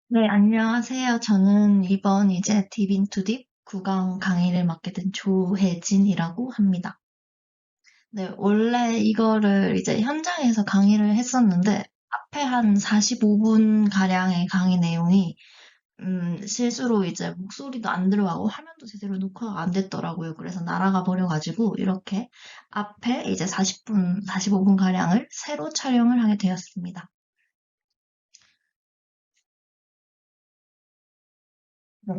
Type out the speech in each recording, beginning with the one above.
네, 안녕하세요. 저는 이번 이제 딥 인투 딥 구강 강의를 맡게 된 조혜진이라고 합니다. 네, 원래 이거를 이제 현장에서 강의를 했었는데 앞에 한 45분 가량의 강의 내용이 실수로 이제 목소리도 안 들어가고 화면도 제대로 녹화가 안 됐더라고요. 그래서 날아가 버려가지고 이렇게 앞에 이제 40분, 45분 가량을 새로 촬영을 하게 되었습니다. 네.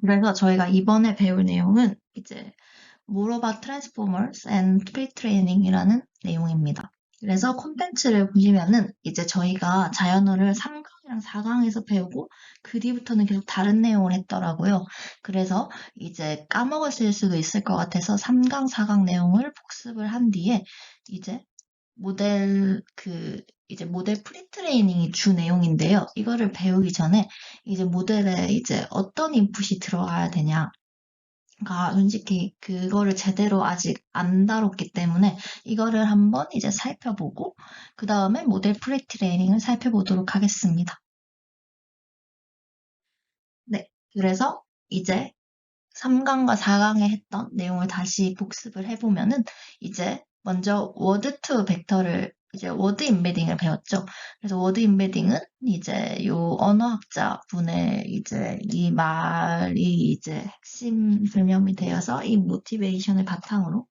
그래서 저희가 이번에 배울 내용은 이제 More about Transformers and Pre-training이라는 내용입니다. 그래서 콘텐츠를 보시면은 이제 저희가 자연어를 3강이랑 4강에서 배우고 그 뒤부터는 계속 다른 내용을 했더라고요. 그래서 이제 까먹었을 수도 있을 것 같아서 3강, 4강 내용을 복습을 한 뒤에 이제 이제 모델 프리트레이닝이 주 내용인데요. 이거를 배우기 전에 이제 모델에 이제 어떤 인풋이 들어가야 되냐, 솔직히 그거를 제대로 아직 안 다뤘기 때문에 이거를 한번 이제 살펴보고 그 다음에 모델 프리트레이닝을 살펴보도록 하겠습니다. 네, 그래서 이제 3강과 4강에 했던 내용을 다시 복습을 해보면은 이제 먼저 워드 투 벡터를 이제 워드 임베딩을 배웠죠. 그래서 워드 임베딩은 이제 요 언어학자 분의 이제 이 말이 이제 핵심 개념이 되어서 이 모티베이션을 바탕으로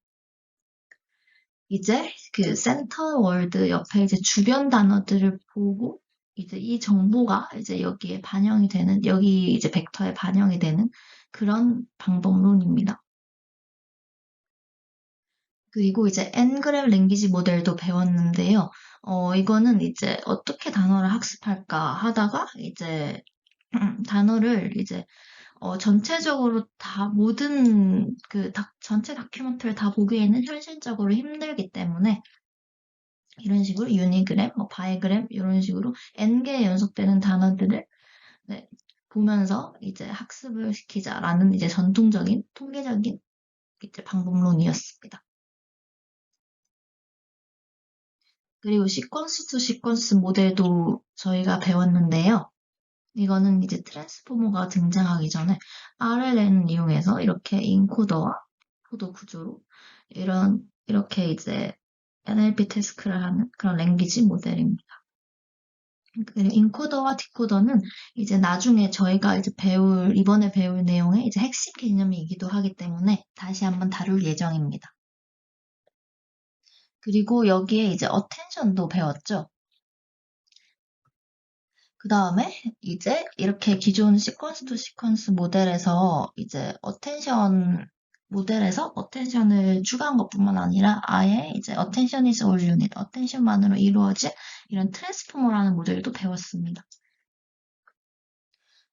이제 그 센터 월드 옆에 이제 주변 단어들을 보고 이제 이 정보가 이제 여기에 반영이 되는, 여기 이제 벡터에 반영이 되는 그런 방법론입니다. 그리고 이제 엔그램 랭귀지 모델도 배웠는데요. 이거는 이제 어떻게 단어를 학습할까 하다가 이제 단어를 이제 전체적으로 다 모든 전체 다큐멘터를 다 보기에는 현실적으로 힘들기 때문에 이런 식으로 유니그램, 뭐 바이그램 이런 식으로 N개 연속되는 단어들을 네, 보면서 이제 학습을 시키자라는 이제 전통적인 통계적인 이제 방법론이었습니다. 그리고 시퀀스 투 시퀀스 모델도 저희가 배웠는데요. 이거는 이제 트랜스포머가 등장하기 전에 RLN을 이용해서 이렇게 인코더와 코더 구조로 이렇게 이제 NLP 태스크를 하는 그런 랭귀지 모델입니다. 그 인코더와 디코더는 이제 나중에 저희가 이제 이번에 배울 내용의 이제 핵심 개념이기도 하기 때문에 다시 한번 다룰 예정입니다. 그리고 여기에 이제 어텐션도 배웠죠. 그 다음에 이제 이렇게 기존 시퀀스 투 시퀀스 모델에서 이제 모델에서 어텐션을 추가한 것뿐만 아니라 아예 이제 attention is all you need, attention만으로 이루어진 이런 트랜스포머라는 모델도 배웠습니다.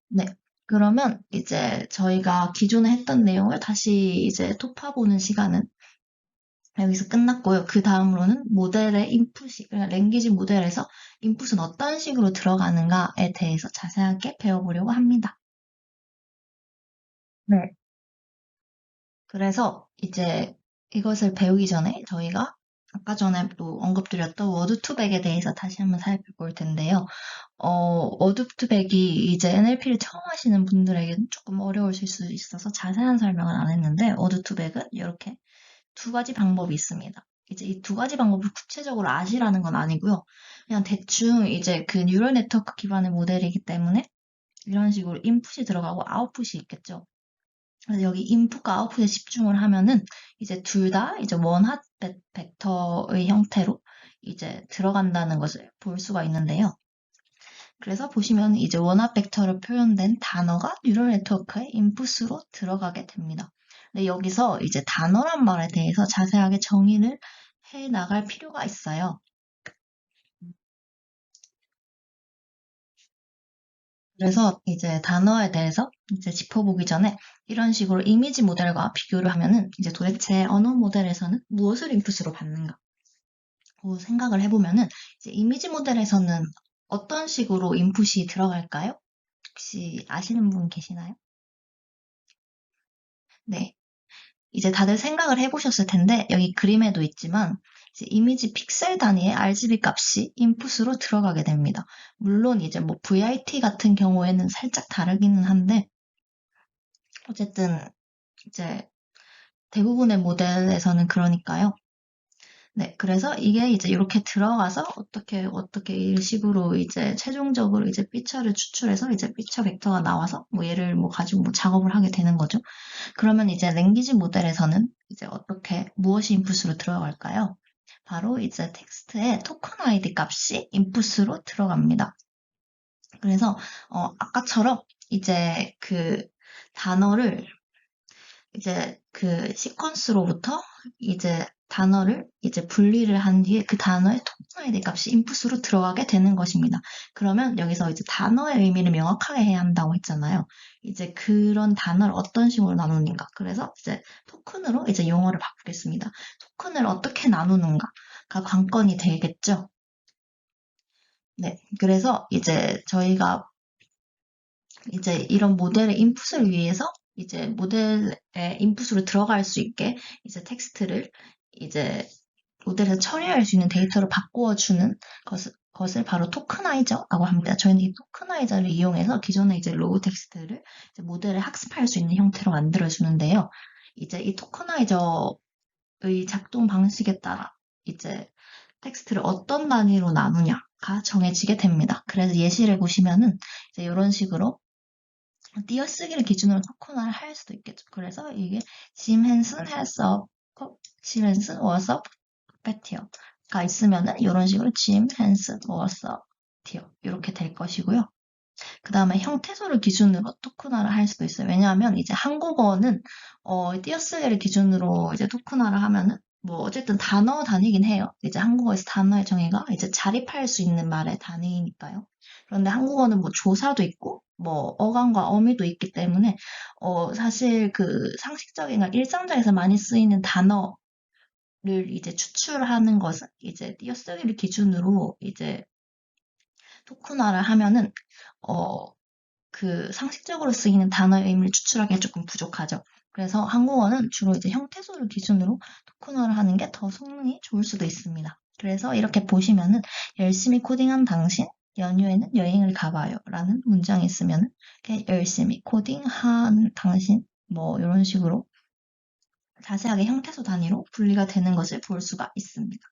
네. 그러면 이제 저희가 기존에 했던 내용을 다시 이제 토파보는 시간은 여기서 끝났고요. 그 다음으로는 모델의 인풋이, 그러니까 랭귀지 모델에서 인풋은 어떤 식으로 들어가는가에 대해서 자세하게 배워보려고 합니다. 네. 그래서 이제 이것을 배우기 전에 저희가 아까 전에 또 언급드렸던 워드2백에 대해서 다시 한번 살펴볼 텐데요. 워드2백이 이제 NLP를 처음 하시는 분들에게는 조금 어려우실 수 있어서 자세한 설명은 안 했는데, 워드2백은 이렇게 두 가지 방법이 있습니다. 이제 이 두 가지 방법을 구체적으로 아시라는 건 아니고요. 그냥 대충 이제 그 뉴럴 네트워크 기반의 모델이기 때문에 이런 식으로 인풋이 들어가고 아웃풋이 있겠죠. 그래서 여기 인풋과 아웃풋에 집중을 하면은 이제 둘 다 이제 원핫 벡터의 형태로 이제 들어간다는 것을 볼 수가 있는데요. 그래서 보시면 이제 원합 벡터로 표현된 단어가 뉴럴 네트워크의 인풋으로 들어가게 됩니다. 근데 여기서 이제 단어란 말에 대해서 자세하게 정의를 해 나갈 필요가 있어요. 그래서 이제 단어에 대해서 이제 짚어보기 전에 이런 식으로 이미지 모델과 비교를 하면은 이제 도대체 언어 모델에서는 무엇을 인풋으로 받는가? 생각을 해보면은 이제 이미지 모델에서는 어떤 식으로 인풋이 들어갈까요? 혹시 아시는 분 계시나요? 네. 이제 다들 생각을 해보셨을 텐데, 여기 그림에도 있지만, 이제 이미지 픽셀 단위의 RGB 값이 인풋으로 들어가게 됩니다. 물론 이제 뭐 VIT 같은 경우에는 살짝 다르기는 한데, 어쨌든 이제 대부분의 모델에서는 그러니까요. 네, 그래서 이게 이제 이렇게 들어가서 어떻게 이 식으로 이제 최종적으로 이제 피처를 추출해서 이제 피처 벡터가 나와서 뭐 얘를 뭐 가지고 뭐 작업을 하게 되는 거죠. 그러면 이제 랭귀지 모델에서는 이제 무엇이 인풋으로 들어갈까요? 바로 이제 텍스트의 토큰 아이디 값이 인풋으로 들어갑니다. 그래서 아까처럼 이제 그 단어를 이제 그 시퀀스로부터 이제 단어를 이제 분리를 한 뒤에 그 단어의 토큰 아이디 값이 인풋으로 들어가게 되는 것입니다. 그러면 여기서 이제 단어의 의미를 명확하게 해야 한다고 했잖아요. 이제 그런 단어를 어떤 식으로 나누는가. 그래서 이제 토큰으로 이제 용어를 바꾸겠습니다. 토큰을 어떻게 나누는가가 관건이 되겠죠. 네. 그래서 이제 저희가 이제 이런 모델의 인풋을 위해서 이제 모델의 인풋으로 들어갈 수 있게 이제 텍스트를 이제 모델에서 처리할 수 있는 데이터로 바꾸어주는 것을 바로 토커나이저라고 합니다. 저희는 이 토커나이저를 이용해서 기존의 이제 로우 텍스트를 이제 모델에 학습할 수 있는 형태로 만들어주는데요. 이제 이 토커나이저의 작동 방식에 따라 이제 텍스트를 어떤 단위로 나누냐가 정해지게 됩니다. 그래서 예시를 보시면은 이제 이런 식으로 띄어쓰기를 기준으로 토큰화를 할 수도 있겠죠. 그래서 이게 짐 헨슨 짐 헨슨 워서 베티어가 있으면은 이런 식으로 짐 헨슨 워서 티어 이렇게 될 것이고요. 그 다음에 형태소를 기준으로 토큰화를 할 수도 있어요. 왜냐하면 이제 한국어는 띄어쓰기를 기준으로 이제 토큰화를 하면은 뭐 어쨌든 단어 단위긴 해요. 이제 한국어에서 단어의 정의가 이제 자립할 수 있는 말의 단위니까요. 그런데 한국어는 뭐 조사도 있고 뭐 어감과 어미도 있기 때문에 사실 그 상식적인 일상적에서 많이 쓰이는 단어를 이제 추출하는 것은 이제 띄어쓰기를 기준으로 이제 토큰화를 하면은 그 상식적으로 쓰이는 단어의 의미를 추출하기가 조금 부족하죠. 그래서 한국어는 주로 이제 형태소를 기준으로 토큰화를 하는 게 더 성능이 좋을 수도 있습니다. 그래서 이렇게 보시면은 열심히 코딩한 당신, 연휴에는 여행을 가봐요 라는 문장이 있으면 이렇게 열심히 코딩한 당신 뭐 이런 식으로 자세하게 형태소 단위로 분리가 되는 것을 볼 수가 있습니다.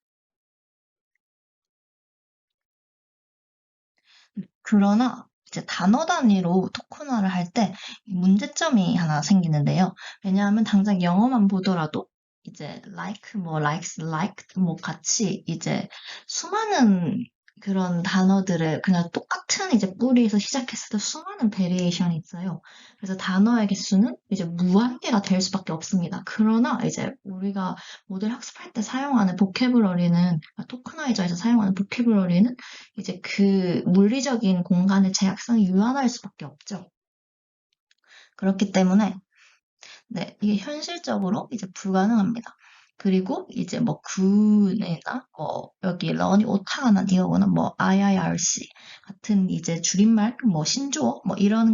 그러나 이제 단어 단위로 토큰화를 할 때 문제점이 하나 생기는데요. 왜냐하면 당장 영어만 보더라도 이제 likes, liked 뭐 같이 이제 수많은 그런 단어들을 그냥 똑같은 이제 뿌리에서 시작했을 때 수많은 베리에이션이 있어요. 그래서 단어의 개수는 이제 무한대가 될 수밖에 없습니다. 그러나 이제 우리가 모델 학습할 때 사용하는 보캐블러리는 토크나이저에서 사용하는 보캐블러리는 이제 그 물리적인 공간의 제약성이 유한할 수밖에 없죠. 그렇기 때문에 네, 이게 현실적으로 이제 불가능합니다. 그리고 이제 뭐 굿이나 뭐 여기 러니 오타나 이거거나 뭐 IIRC 같은 이제 줄임말 뭐 신조어 뭐 이런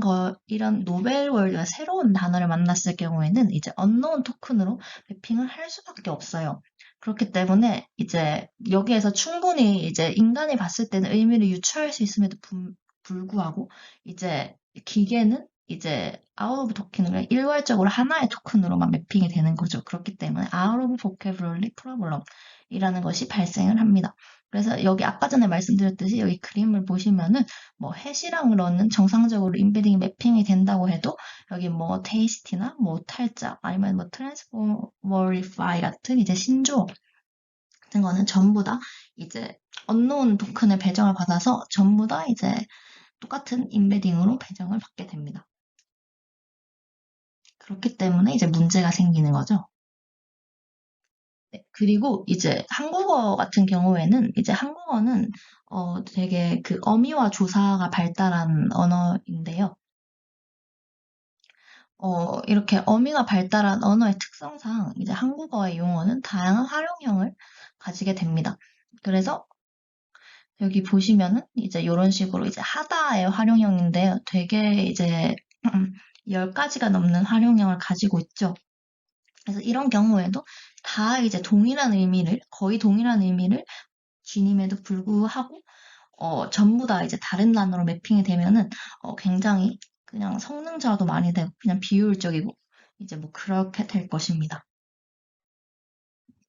노벨 월드가 새로운 단어를 만났을 경우에는 이제 언노운 토큰으로 매핑을 할 수밖에 없어요. 그렇기 때문에 이제 여기에서 충분히 이제 인간이 봤을 때는 의미를 유추할 수 있음에도 불구하고 이제 기계는 이제 out of token을 일괄적으로 하나의 토큰으로만 매핑이 되는 거죠. 그렇기 때문에 out of vocabulary problem이라는 것이 발생을 합니다. 그래서 여기 아까 전에 말씀드렸듯이 여기 그림을 보시면은 뭐 해시랑 러는 정상적으로 인베딩이 매핑이 된다고 해도 여기 뭐 tasty나 뭐 탈자 아니면 뭐 transformify 같은 이제 신조어 같은 거는 전부 다 이제 unknown 토큰의 배정을 받아서 전부 다 이제 똑같은 인베딩으로 배정을 받게 됩니다. 그렇기 때문에 이제 문제가 생기는 거죠. 네, 그리고 이제 한국어 같은 경우에는 이제 한국어는 되게 그 어미와 조사가 발달한 언어인데요. 이렇게 어미가 발달한 언어의 특성상 이제 한국어의 용어는 다양한 활용형을 가지게 됩니다. 그래서 여기 보시면은 이제 이런 식으로 이제 하다의 활용형인데요. 되게 이제 10가지가 넘는 활용형을 가지고 있죠. 그래서 이런 경우에도 다 이제 거의 동일한 의미를 지님에도 불구하고, 전부 다 이제 다른 단어로 매핑이 되면은, 굉장히 그냥 성능차도 많이 되고, 그냥 비효율적이고, 이제 뭐 그렇게 될 것입니다.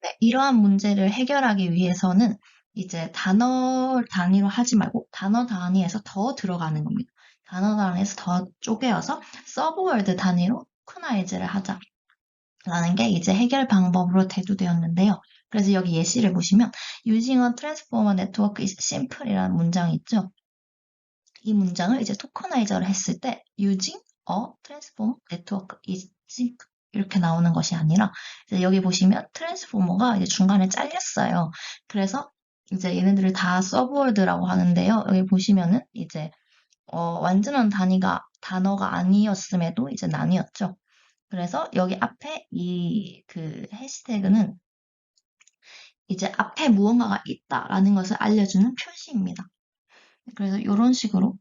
네, 이러한 문제를 해결하기 위해서는 이제 단어 단위로 하지 말고 단어 단위에서 더 들어가는 겁니다. 단어 단위에서 더 쪼개어서 서브월드 단위로 토크나이즈를 하자라는 게 이제 해결 방법으로 대두되었는데요. 그래서 여기 예시를 보시면 using a transformer network is simple이라는 문장이 있죠. 이 문장을 이제 토커나이저를 했을 때 using a transformer network is simple 이렇게 나오는 것이 아니라 이제 여기 보시면 트랜스포머가 이제 중간에 잘렸어요. 그래서 이제 얘네들을 다 서브월드라고 하는데요. 여기 보시면은 이제 완전한 단어가 아니었음에도 이제 나뉘었죠. 그래서 여기 앞에 이 그 해시태그는 이제 앞에 무언가가 있다라는 것을 알려주는 표시입니다. 그래서 이런 식으로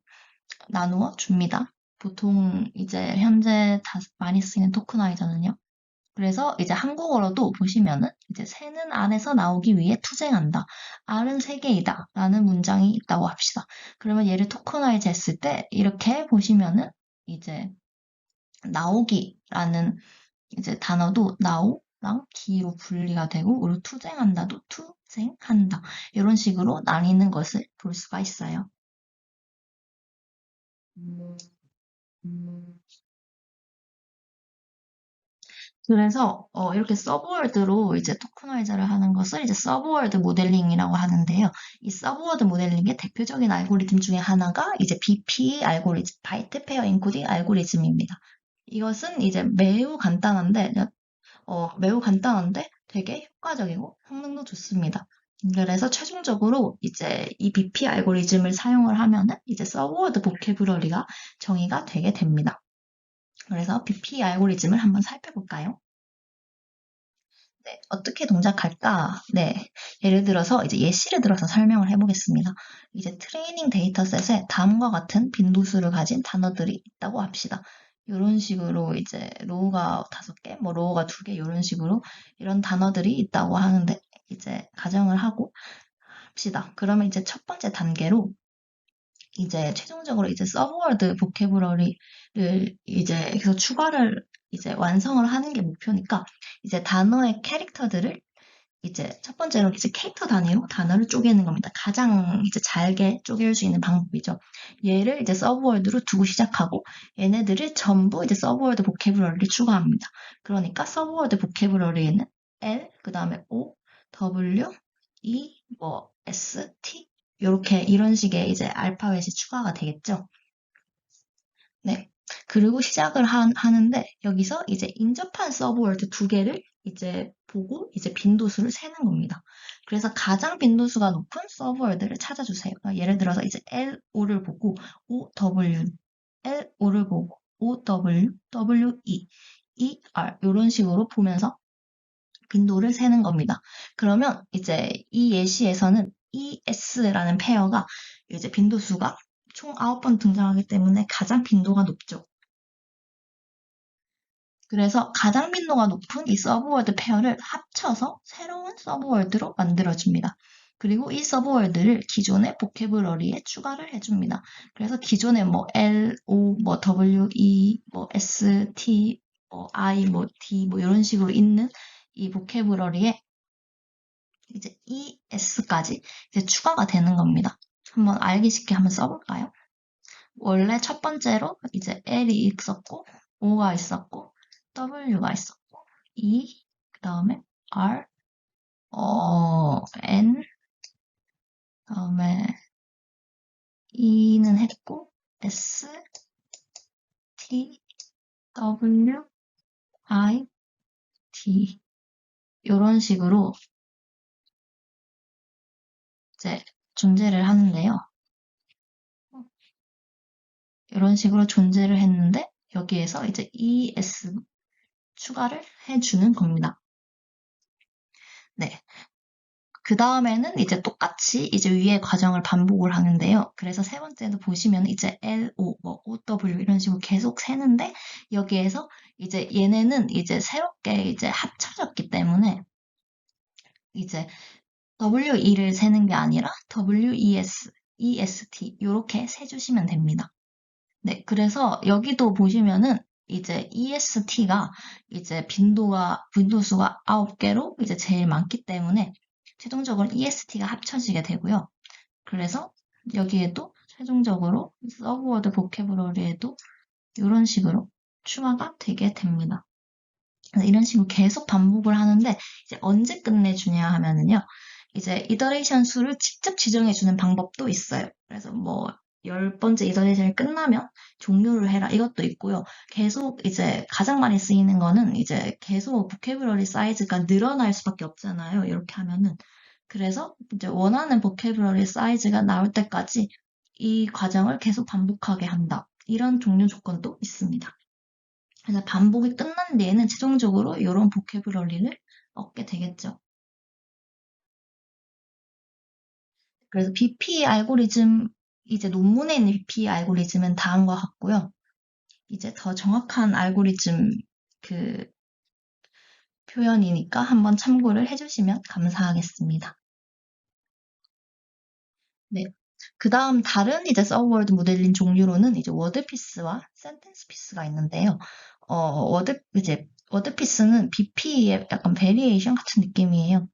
나누어 줍니다. 보통 이제 현재 많이 쓰이는 토크나이저는요. 그래서 이제 한국어로도 보시면은 이제 새는 안에서 나오기 위해 투쟁한다. 알은 세 개이다. 라는 문장이 있다고 합시다. 그러면 얘를 토크나이즈 했을 때 이렇게 보시면은 이제 나오기라는 이제 단어도 나오랑 기로 분리가 되고 그리고 투쟁한다도 투쟁한다. 이런 식으로 나뉘는 것을 볼 수가 있어요. 그래서 이렇게 서브월드로 이제 토크나이저를 하는 것을 이제 서브월드 모델링이라고 하는데요. 이 서브월드 모델링의 대표적인 알고리즘 중에 하나가 이제 BP 알고리즘, 바이트 페어 인코딩 알고리즘입니다. 이것은 이제 매우 간단한데 되게 효과적이고 성능도 좋습니다. 그래서 최종적으로 이제 이 BP 알고리즘을 사용을 하면은 이제 서브워드 보캐브러리가 정의가 되게 됩니다. 그래서 BP 알고리즘을 한번 살펴볼까요? 네, 어떻게 동작할까? 네, 예를 들어서 이제 예시를 들어서 설명을 해보겠습니다. 이제 트레이닝 데이터셋에 다음과 같은 빈도수를 가진 단어들이 있다고 합시다. 이런 식으로 이제 로우가 5개, 뭐 로우가 2개 이런 식으로 이런 단어들이 있다고 하는데 이제 가정을 하고 합시다. 그러면 이제 첫 번째 단계로 이제 최종적으로 이제 서브워드 보캐브러리를 이제 계속 추가를 이제 완성을 하는 게 목표니까 이제 단어의 캐릭터들을 이제 첫 번째로 이제 캐릭터 단위로 단어를 쪼개는 겁니다. 가장 이제 잘게 쪼갤 수 있는 방법이죠. 얘를 이제 서브월드로 두고 시작하고 얘네들을 전부 이제 서브월드 보캐브러리를 추가합니다. 그러니까 서브월드 보캐브러리에는 L, 그 다음에 O, W, E, 뭐 S, T 요렇게 이런 식의 이제 알파벳이 추가가 되겠죠. 네. 그리고 시작을 하는데 여기서 이제 인접한 서브월드 2개를 이제 보고 이제 빈도수를 세는 겁니다. 그래서 가장 빈도수가 높은 서브월드를 찾아주세요. 예를 들어서 이제 LO를 보고 OW, LO를 보고 OW, WE, ER 이런 식으로 보면서 빈도를 세는 겁니다. 그러면 이제 이 예시에서는 ES라는 페어가 이제 빈도수가 총 9번 등장하기 때문에 가장 빈도가 높죠. 그래서 가장 빈도가 높은 이 서브월드 페어를 합쳐서 새로운 서브월드로 만들어줍니다. 그리고 이 서브월드를 기존의 보캐브러리에 추가를 해줍니다. 그래서 기존에 뭐 L, O, 뭐 W, E, 뭐 S, T, 뭐 I, 뭐 D, 뭐 이런 식으로 있는 이 보캐브러리에 이제 ES까지 이제 추가가 되는 겁니다. 한번 알기 쉽게 한번 써볼까요? 원래 첫 번째로 이제 L이 있었고, O가 있었고, W가 있었고, E, 그 다음에 R, N, 그 다음에 E는 했고, S, T, W, I, D. 이런 식으로 이제 존재를 하는데요. 이런 식으로 존재를 했는데, 여기에서 이제 ES 추가를 해주는 겁니다. 네. 그 다음에는 이제 똑같이 이제 위의 과정을 반복을 하는데요. 그래서 세 번째도 보시면 이제 L, O, 뭐 OW 이런 식으로 계속 세는데 여기에서 이제 얘네는 이제 새롭게 이제 합쳐졌기 때문에 이제 WE를 세는 게 아니라 WES, EST 이렇게 세주시면 됩니다. 네, 그래서 여기도 보시면은 이제 EST가 이제 빈도수가 9개로 이제 제일 많기 때문에 최종적으로 EST가 합쳐지게 되고요. 그래서 여기에도 최종적으로 서브워드 보캐브러리에도 이런 식으로 추가가 되게 됩니다. 이런 식으로 계속 반복을 하는데 이제 언제 끝내주냐 하면은요. 이제 이터레이션 수를 직접 지정해주는 방법도 있어요. 그래서 뭐 10번째 이터레이션이 끝나면 종료를 해라 이것도 있고요. 계속 이제 가장 많이 쓰이는 거는 이제 계속 보캐브러리 사이즈가 늘어날 수밖에 없잖아요. 이렇게 하면은. 그래서 이제 원하는 보캐브러리 사이즈가 나올 때까지 이 과정을 계속 반복하게 한다. 이런 종료 조건도 있습니다. 그래서 반복이 끝난 뒤에는 최종적으로 이런 보캐브러리를 얻게 되겠죠. 그래서 BP 알고리즘, 이제 논문에 있는 BP 알고리즘은 다음과 같고요. 이제 더 정확한 알고리즘 그 표현이니까 한번 참고를 해주시면 감사하겠습니다. 네. 그 다음 다른 이제 서브워드 모델링 종류로는 이제 워드피스와 센텐스 피스가 있는데요. 워드피스는 BP의 약간 베리에이션 같은 느낌이에요.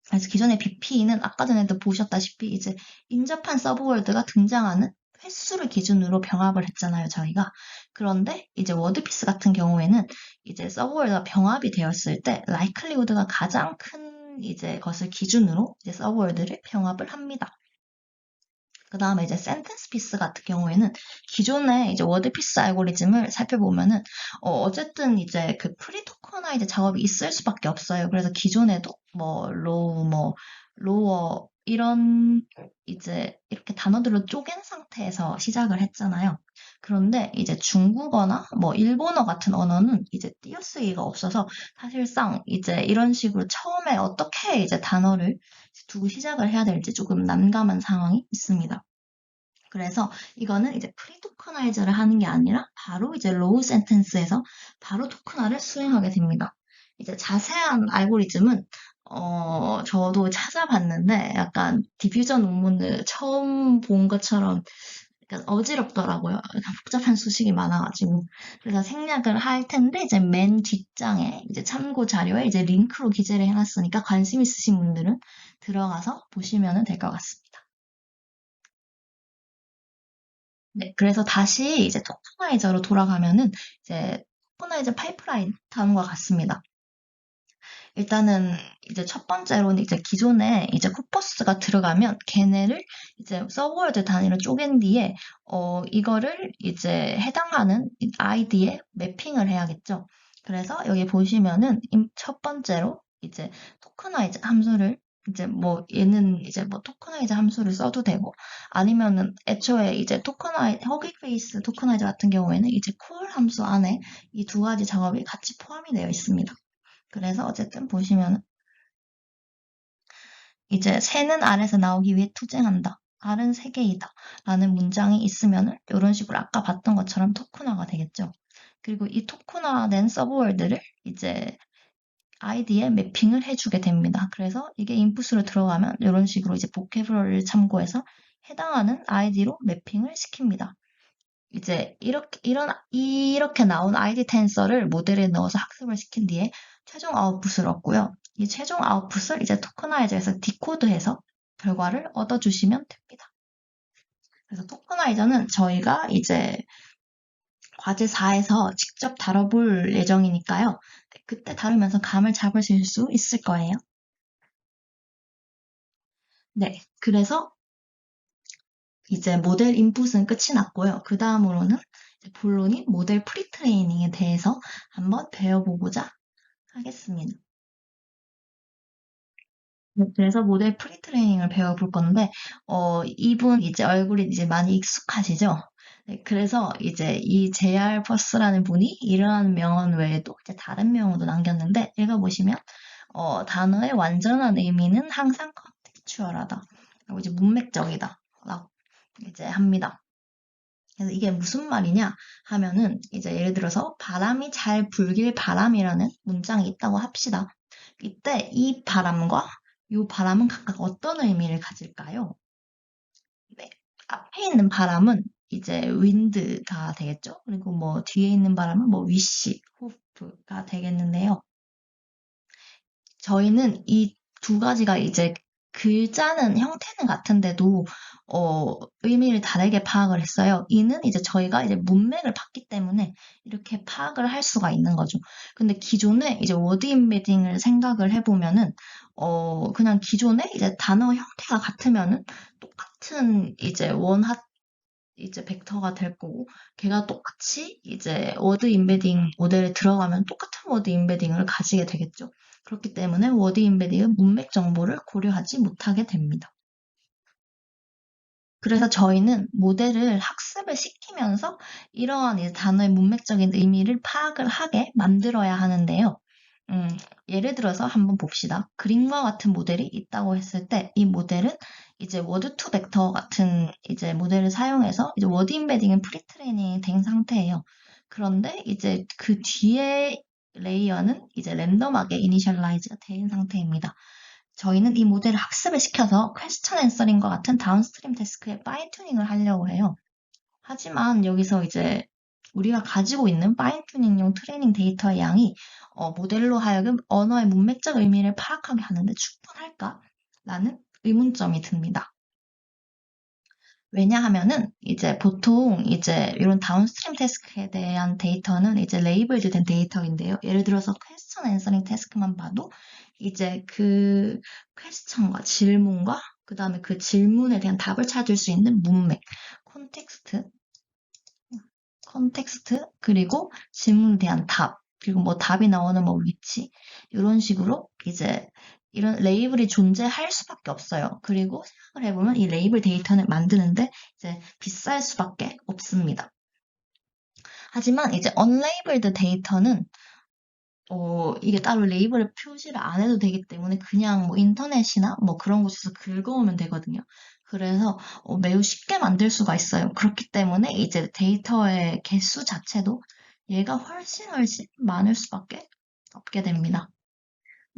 그래서 기존의 BP는 아까 전에도 보셨다시피 이제 인접한 서브월드가 등장하는 횟수를 기준으로 병합을 했잖아요, 저희가. 그런데 이제 워드피스 같은 경우에는 이제 서브월드가 병합이 되었을 때 라이클리우드가 가장 큰 이제 것을 기준으로 이제 서브월드를 병합을 합니다. 그 다음에 이제 센텐스 피스 같은 경우에는 기존의 이제 워드 피스 알고리즘을 살펴보면은, 어쨌든 이제 그 프리 토커나이즈 작업이 있을 수밖에 없어요. 그래서 기존에도 뭐, 로우, 뭐, 로어, 이런 이제 이렇게 단어들로 쪼갠 상태에서 시작을 했잖아요. 그런데 이제 중국어나 뭐 일본어 같은 언어는 이제 띄어쓰기가 없어서 사실상 이제 이런 식으로 처음에 어떻게 이제 단어를 두고 시작을 해야 될지 조금 난감한 상황이 있습니다. 그래서 이거는 이제 프리 토커나이저를 하는 게 아니라 바로 이제 로우 센텐스에서 바로 토커나를 수행하게 됩니다. 이제 자세한 알고리즘은 저도 찾아봤는데 약간 디퓨전 논문을 처음 본 것처럼 약간 어지럽더라고요. 약간 복잡한 수식이 많아가지고. 그래서 생략을 할 텐데, 이제 맨 뒷장에 이제 참고 자료에 이제 링크로 기재를 해놨으니까 관심 있으신 분들은 들어가서 보시면 될 것 같습니다. 네, 그래서 다시 이제 토커나이저로 돌아가면은 이제 토커나이저 파이프라인 다음과 같습니다. 일단은 이제 첫 번째로는 이제 기존에 이제 코퍼스가 들어가면 걔네를 이제 서브월드 단위로 쪼갠 뒤에 이거를 이제 해당하는 아이디에 매핑을 해야겠죠. 그래서 여기 보시면은 첫 번째로 이제 토커나이즈 함수를 이제 뭐 얘는 이제 뭐 토커나이즈 함수를 써도 되고 아니면은 애초에 이제 허기 페이스 토커나이즈 같은 경우에는 이제 콜 함수 안에 이 두 가지 작업이 같이 포함이 되어 있습니다. 그래서 어쨌든 보시면 이제 새는 알에서 나오기 위해 투쟁한다. 알은 세 개이다. 라는 문장이 있으면 이런 식으로 아까 봤던 것처럼 토크나가 되겠죠. 그리고 이 토크나 낸 서브월드를 이제 아이디에 매핑을 해주게 됩니다. 그래서 이게 인풋으로 들어가면 이런 식으로 이제 보캐브러리를 참고해서 해당하는 아이디로 매핑을 시킵니다. 이제 이렇게 나온 아이디 텐서를 모델에 넣어서 학습을 시킨 뒤에 최종 아웃풋을 얻고요. 이 최종 아웃풋을 이제 토커나이저에서 디코드해서 결과를 얻어주시면 됩니다. 그래서 토커나이저는 저희가 이제 과제 4에서 직접 다뤄볼 예정이니까요. 그때 다루면서 감을 잡으실 수 있을 거예요. 네, 그래서 이제 모델 인풋은 끝이 났고요. 그 다음으로는 본론인 모델 프리트레이닝에 대해서 한번 배워보고자 하겠습니다. 네, 그래서 모델 프리트레이닝을 배워볼 건데, 이분 이제 얼굴이 이제 많이 익숙하시죠? 네, 그래서 이제 이 JR 퍼스라는 분이 이러한 명언 외에도 이제 다른 명언도 남겼는데, 읽어보시면, 단어의 완전한 의미는 항상 컨텍추얼하다. 그리고 이제 문맥적이다. 라고 이제 합니다. 그래서 이게 무슨 말이냐 하면은 이제 예를 들어서 바람이 잘 불길 바람이라는 문장이 있다고 합시다. 이때 이 바람과 이 바람은 각각 어떤 의미를 가질까요? 네. 앞에 있는 바람은 이제 wind가 되겠죠. 그리고 뭐 뒤에 있는 바람은 뭐 wish, hope가 되겠는데요. 저희는 이 두 가지가 이제 글자는 형태는 같은데도 의미를 다르게 파악을 했어요. 이는 이제 저희가 이제 문맥을 봤기 때문에 이렇게 파악을 할 수가 있는 거죠. 근데 기존에 이제 워드 임베딩을 생각을 해보면은 그냥 기존에 이제 단어 형태가 같으면은 똑같은 이제 원핫 이제 벡터가 될 거고 걔가 똑같이 이제 워드 임베딩 모델에 들어가면 똑같은 워드 임베딩을 가지게 되겠죠. 그렇기 때문에 워드 임베딩은 문맥 정보를 고려하지 못하게 됩니다. 그래서 저희는 모델을 학습을 시키면서 이러한 이제 단어의 문맥적인 의미를 파악을 하게 만들어야 하는데요. 예를 들어서 한번 봅시다. 그림과 같은 모델이 있다고 했을 때 이 모델은 이제 워드 투 벡터 같은 이제 모델을 사용해서 이제 워드 임베딩은 프리트레이닝이 된 상태예요. 그런데 이제 그 뒤에 레이어는 이제 랜덤하게 이니셜라이즈가 된 상태입니다. 저희는 이 모델을 학습을 시켜서 퀘스천 앤서링과 같은 다운스트림 태스크에 파인 튜닝을 하려고 해요. 하지만 여기서 이제 우리가 가지고 있는 파인 튜닝용 트레이닝 데이터의 양이 모델로 하여금 언어의 문맥적 의미를 파악하게 하는데 충분할까? 라는 의문점이 듭니다. 왜냐하면은 이제 보통 이제 이런 다운스트림 태스크에 대한 데이터는 이제 레이블드 된 데이터인데요. 예를 들어서 퀘스천 앤서링 태스크만 봐도 이제 그 퀘스천과 질문과 그 다음에 그 질문에 대한 답을 찾을 수 있는 문맥, 컨텍스트, 그리고 질문에 대한 답, 그리고 뭐 답이 나오는 뭐 위치, 이런 식으로 이제 이런 레이블이 존재할 수밖에 없어요. 그리고 생각을 해보면 이 레이블 데이터를 만드는데 이제 비쌀 수밖에 없습니다. 하지만 이제 unlabeled 데이터는 이게 따로 레이블을 표시를 안 해도 되기 때문에 그냥 뭐 인터넷이나 뭐 그런 곳에서 긁어오면 되거든요. 그래서 매우 쉽게 만들 수가 있어요. 그렇기 때문에 이제 데이터의 개수 자체도 얘가 훨씬 많을 수밖에 없게 됩니다.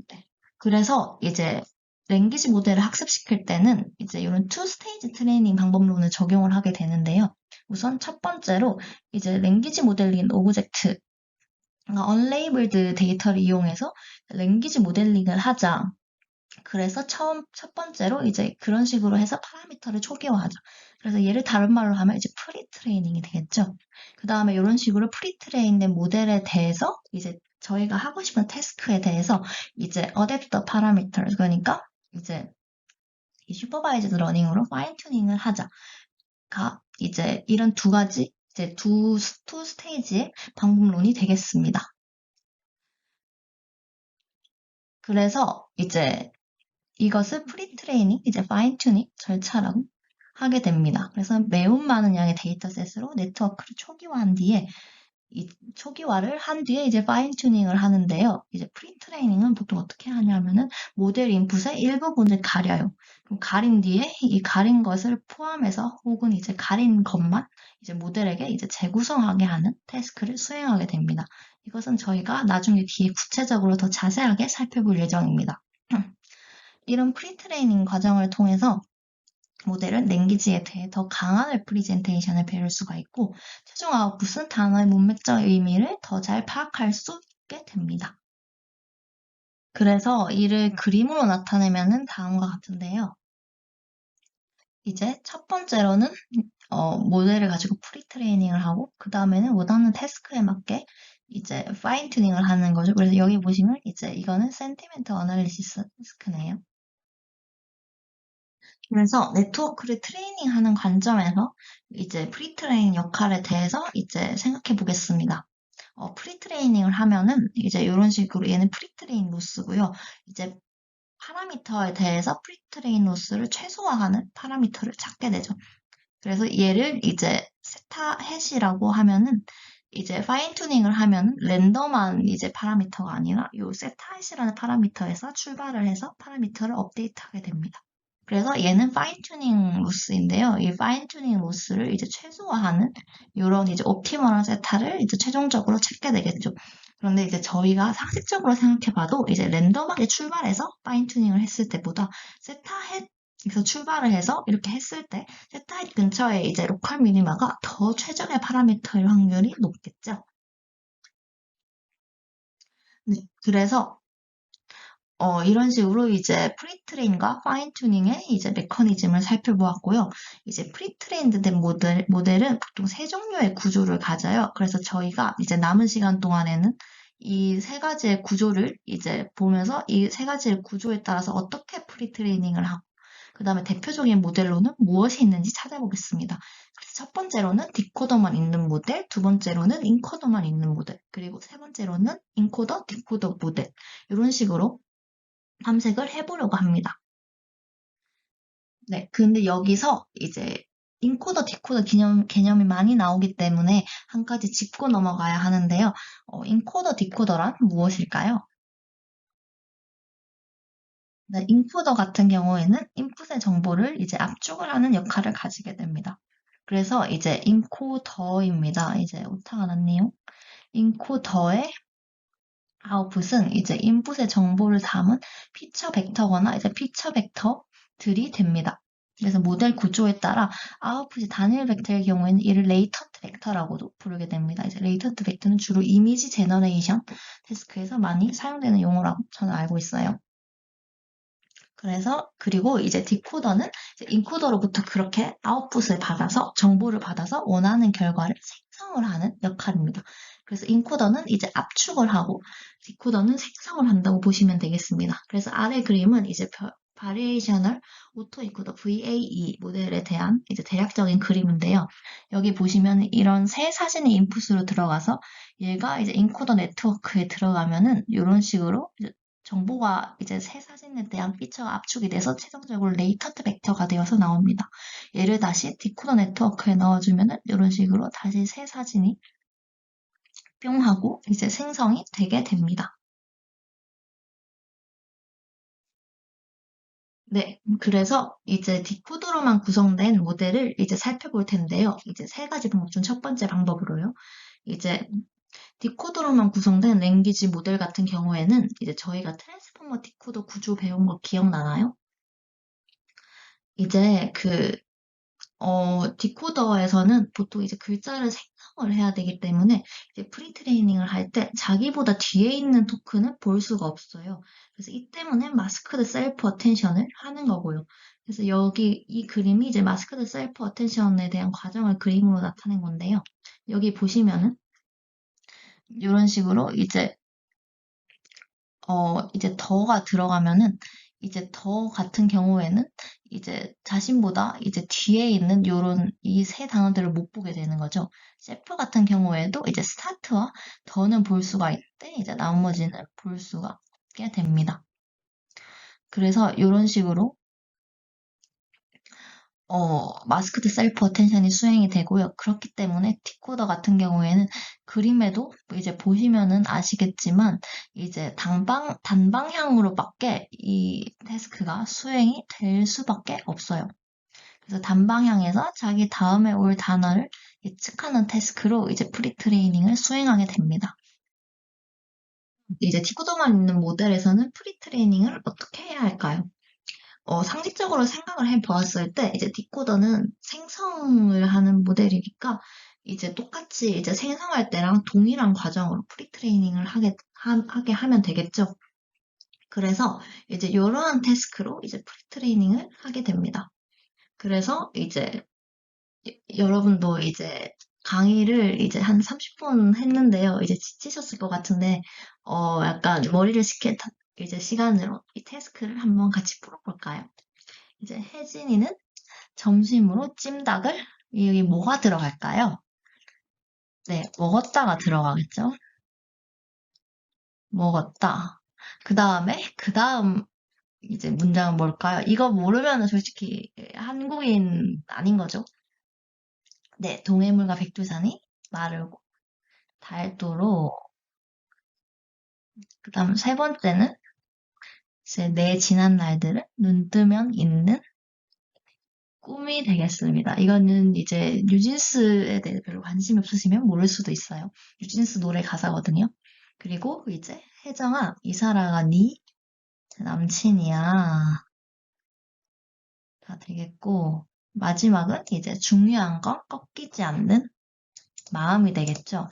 네. 그래서 이제 랭귀지 모델을 학습시킬 때는 이제 이런 투 스테이지 트레이닝 방법론을 적용을 하게 되는데요. 우선 첫 번째로 이제 랭귀지 모델링 오브젝트 unlabeled 데이터를 이용해서 랭귀지 모델링을 하자. 그래서 첫 번째로 이제 그런 식으로 해서 파라미터를 초기화하자. 그래서 얘를 다른 말로 하면 이제 프리트레이닝이 되겠죠. 그 다음에 이런 식으로 프리트레인된 모델에 대해서 이제 저희가 하고 싶은 태스크에 대해서 이제 어댑터 파라미터, 그러니까 이제 이 슈퍼바이즈드 러닝으로 파인 튜닝을 하자가 이제 이런 두 가지 이제 투 스테이지의 방법론이 되겠습니다. 그래서 이제 이것을 프리트레이닝, 이제 파인 튜닝 절차라고 하게 됩니다. 그래서 매우 많은 양의 데이터셋으로 네트워크를 초기화한 뒤에 이 초기화를 한 뒤에 이제 파인 튜닝을 하는데요. 이제 프리트레이닝은 보통 어떻게 하냐면은 모델 인풋의 일부분을 가려요. 그럼 가린 뒤에 이 가린 것을 포함해서 혹은 이제 가린 것만 이제 모델에게 이제 재구성하게 하는 태스크를 수행하게 됩니다. 이것은 저희가 나중에 뒤에 구체적으로 더 자세하게 살펴볼 예정입니다. 이런 프리트레이닝 과정을 통해서 모델은 랭귀지에 대해 더 강한 레프리젠테이션을 배울 수가 있고 최종적으로 무슨 단어의 문맥적 의미를 더 잘 파악할 수 있게 됩니다. 그래서 이를 그림으로 나타내면은 다음과 같은데요. 이제 첫 번째로는 모델을 가지고 프리트레이닝을 하고 그 다음에는 원하는 태스크에 맞게 이제 파인 튜닝을 하는 거죠. 그래서 여기 보시면 이제 이거는 센티멘트 어널리시스 태스크네요. 그래서 네트워크를 트레이닝하는 관점에서 이제 프리트레이닝 역할에 대해서 이제 생각해 보겠습니다. 프리트레이닝을 하면은 이제 이런 식으로 얘는 프리트레인 로스고요. 이제 파라미터에 대해서 프리트레인 로스를 최소화하는 파라미터를 찾게 되죠. 그래서 얘를 이제 세타 햇이라고 하면은 이제 파인 튜닝을 하면 랜덤한 이제 파라미터가 아니라 요 세타 햇이라는 파라미터에서 출발을 해서 파라미터를 업데이트하게 됩니다. 그래서 얘는 파인 튜닝 로스인데요. 이 파인 튜닝 로스를 이제 최소화하는 이런 이제 옵티멀한 세타를 이제 최종적으로 찾게 되겠죠. 그런데 이제 저희가 상식적으로 생각해봐도 이제 랜덤하게 출발해서 파인 튜닝을 했을 때보다 세타 헷에서 출발을 해서 이렇게 했을 때 세타 헷 근처에 이제 로컬 미니마가 더 최적의 파라미터일 확률이 높겠죠. 네, 그래서 이런 식으로 이제 프리트레인과 파인 튜닝의 이제 메커니즘을 살펴보았고요. 이제 프리트레인드 된 모델은 보통 세 종류의 구조를 가져요. 그래서 저희가 이제 남은 시간 동안에는 이 세 가지의 구조를 이제 보면서 이 세 가지의 구조에 따라서 어떻게 프리트레이닝을 하고, 그 다음에 대표적인 모델로는 무엇이 있는지 찾아보겠습니다. 그래서 첫 번째로는 디코더만 있는 모델, 두 번째로는 인코더만 있는 모델, 그리고 세 번째로는 인코더, 디코더 모델. 이런 식으로 탐색을 해보려고 합니다. 네, 근데 여기서 이제 인코더, 디코더 개념이 많이 나오기 때문에 한 가지 짚고 넘어가야 하는데요. 인코더, 디코더란 무엇일까요? 네, 인코더 같은 경우에는 인풋의 정보를 이제 압축을 하는 역할을 가지게 됩니다. 그래서 이제 인코더입니다. 이제 오타가 났네요. 인코더의 아웃풋은 이제 인풋의 정보를 담은 피처 벡터거나 이제 피처 벡터들이 됩니다. 그래서 모델 구조에 따라 아웃풋이 단일 벡터의 경우에는 이를 레이턴트 벡터라고도 부르게 됩니다. 이제 레이턴트 벡터는 주로 이미지 제너레이션 태스크에서 많이 사용되는 용어라고 저는 알고 있어요. 그리고 이제 디코더는 이제 인코더로부터 그렇게 아웃풋을 받아서, 정보를 받아서 원하는 결과를 생성을 하는 역할입니다. 그래서 인코더는 이제 압축을 하고, 디코더는 생성을 한다고 보시면 되겠습니다. 그래서 아래 그림은 이제 바리에이셔널 오토 인코더 VAE 모델에 대한 이제 대략적인 그림인데요. 여기 보시면 이런 새 사진이 인풋으로 들어가서 얘가 이제 인코더 네트워크에 들어가면은 이런 식으로 이제 정보가 이제 새 사진에 대한 피처가 압축이 돼서 최종적으로 레이턴트 벡터가 되어서 나옵니다. 얘를 다시 디코더 네트워크에 넣어주면은 이런 식으로 다시 새 사진이 뿅 하고 이제 생성이 되게 됩니다. 네, 그래서 이제 디코더로만 구성된 모델을 이제 살펴볼 텐데요. 이제 세 가지 방법 중 첫 번째 방법으로요. 이제 디코더로만 구성된 랭귀지 모델 같은 경우에는 이제 저희가 트랜스포머 디코더 구조 배운 거 기억나나요? 이제 디코더에서는 보통 이제 글자를 생성을 해야 되기 때문에 이제 프리트레이닝을 할 때 자기보다 뒤에 있는 토큰은 볼 수가 없어요. 그래서 이 때문에 마스크드 셀프 어텐션을 하는 거고요. 그래서 여기 이 그림이 이제 마스크드 셀프 어텐션에 대한 과정을 그림으로 나타낸 건데요. 여기 보시면은 이런 식으로 이제 더가 들어가면은 이제 더 같은 경우에는 이제 자신보다 이제 뒤에 있는 요런 이 세 단어들을 못 보게 되는 거죠. 셰프 같은 경우에도 이제 스타트와 더는 볼 수가 있대 이제 나머지는 볼 수가 없게 됩니다. 그래서 이런 식으로 마스크드 셀프 어텐션이 수행이 되고요. 그렇기 때문에 디코더 같은 경우에는 그림에도 이제 보시면은 아시겠지만 이제 단방향으로밖에 이 태스크가 수행이 될 수밖에 없어요. 그래서 단방향에서 자기 다음에 올 단어를 예측하는 태스크로 이제 프리트레이닝을 수행하게 됩니다. 이제 디코더만 있는 모델에서는 프리트레이닝을 어떻게 해야 할까요? 상식적으로 생각을 해 보았을 때, 이제 디코더는 생성을 하는 모델이니까, 이제 똑같이 이제 생성할 때랑 동일한 과정으로 프리트레이닝을 하게 하면 되겠죠. 그래서 이제 이러한 태스크로 이제 프리트레이닝을 하게 됩니다. 그래서 이제 여러분도 이제 강의를 이제 한 30분 했는데요. 이제 지치셨을 것 같은데, 약간 머리를 식힐 이제 시간으로 이 태스크를 한번 같이 풀어볼까요? 이제 혜진이는 점심으로 찜닭을 여기 뭐가 들어갈까요? 네, 먹었다가 들어가겠죠? 먹었다. 그 다음 이제 문장은 뭘까요? 이거 모르면 솔직히 한국인 아닌 거죠? 네, 동해물과 백두산이 마르고 닳도록. 그 다음 세 번째는 이제 내 지난 날들을 눈 뜨면 있는 꿈이 되겠습니다. 이거는 이제 뉴진스에 대해 별로 관심이 없으시면 모를 수도 있어요. 뉴진스 노래 가사거든요. 그리고 이제 혜정아, 이사라가 네 남친이야. 다 되겠고, 마지막은 이제 중요한 건 꺾이지 않는 마음이 되겠죠.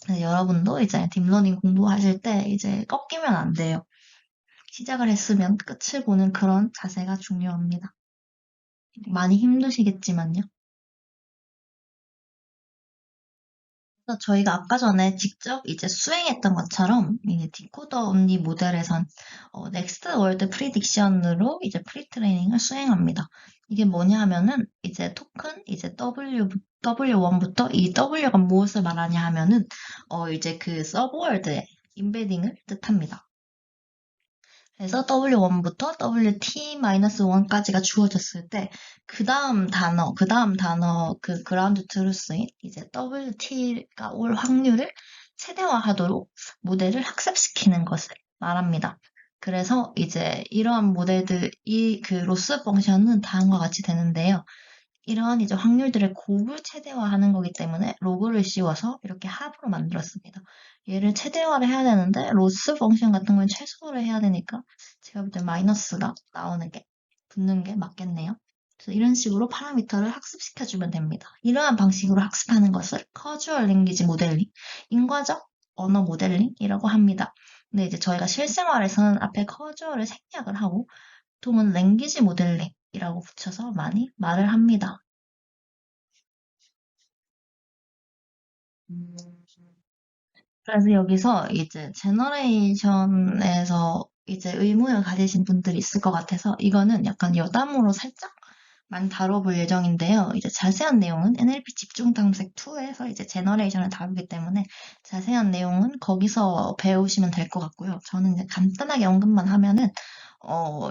그래서 여러분도 이제 딥러닝 공부하실 때 이제 꺾이면 안 돼요. 시작을 했으면 끝을 보는 그런 자세가 중요합니다. 많이 힘드시겠지만요. 그래서 저희가 아까 전에 직접 이제 수행했던 것처럼 이제 디코더 언니 모델에선 넥스트 월드 프리딕션으로 이제 프리트레이닝을 수행합니다. 이게 뭐냐 하면은 이제 토큰 이제 W1부터 이 W가 무엇을 말하냐 하면은 이제 그 서브월드의 임베딩을 뜻합니다. 그래서 W1부터 WT-1까지가 주어졌을 때, 그 다음 단어, 그 그라운드 트루스인 이제 WT가 올 확률을 최대화하도록 모델을 학습시키는 것을 말합니다. 그래서 이제 이러한 모델들, 이 그 로스 펑션은 다음과 같이 되는데요. 이러한 이제 확률들을 곱을 최대화하는 거기 때문에 로그를 씌워서 이렇게 합으로 만들었습니다. 얘를 최대화를 해야 되는데 로스 펑션 같은 건 최소화를 해야 되니까 제가 볼 때 마이너스가 나오는 게 붙는 게 맞겠네요. 그래서 이런 식으로 파라미터를 학습시켜주면 됩니다. 이러한 방식으로 학습하는 것을 커주얼 랭귀지 모델링, 인과적 언어 모델링이라고 합니다. 근데 이제 저희가 실생활에서는 앞에 커주얼을 생략을 하고 보통은 랭귀지 모델링이라고 붙여서 많이 말을 합니다. 그래서 여기서 이제 제너레이션에서 이제 의문을 가지신 분들이 있을 것 같아서 이거는 약간 여담으로 살짝만 다뤄볼 예정인데요. 이제 자세한 내용은 NLP 집중 탐색 2에서 이제 제너레이션을 다루기 때문에 자세한 내용은 거기서 배우시면 될 것 같고요. 저는 이제 간단하게 언급만 하면은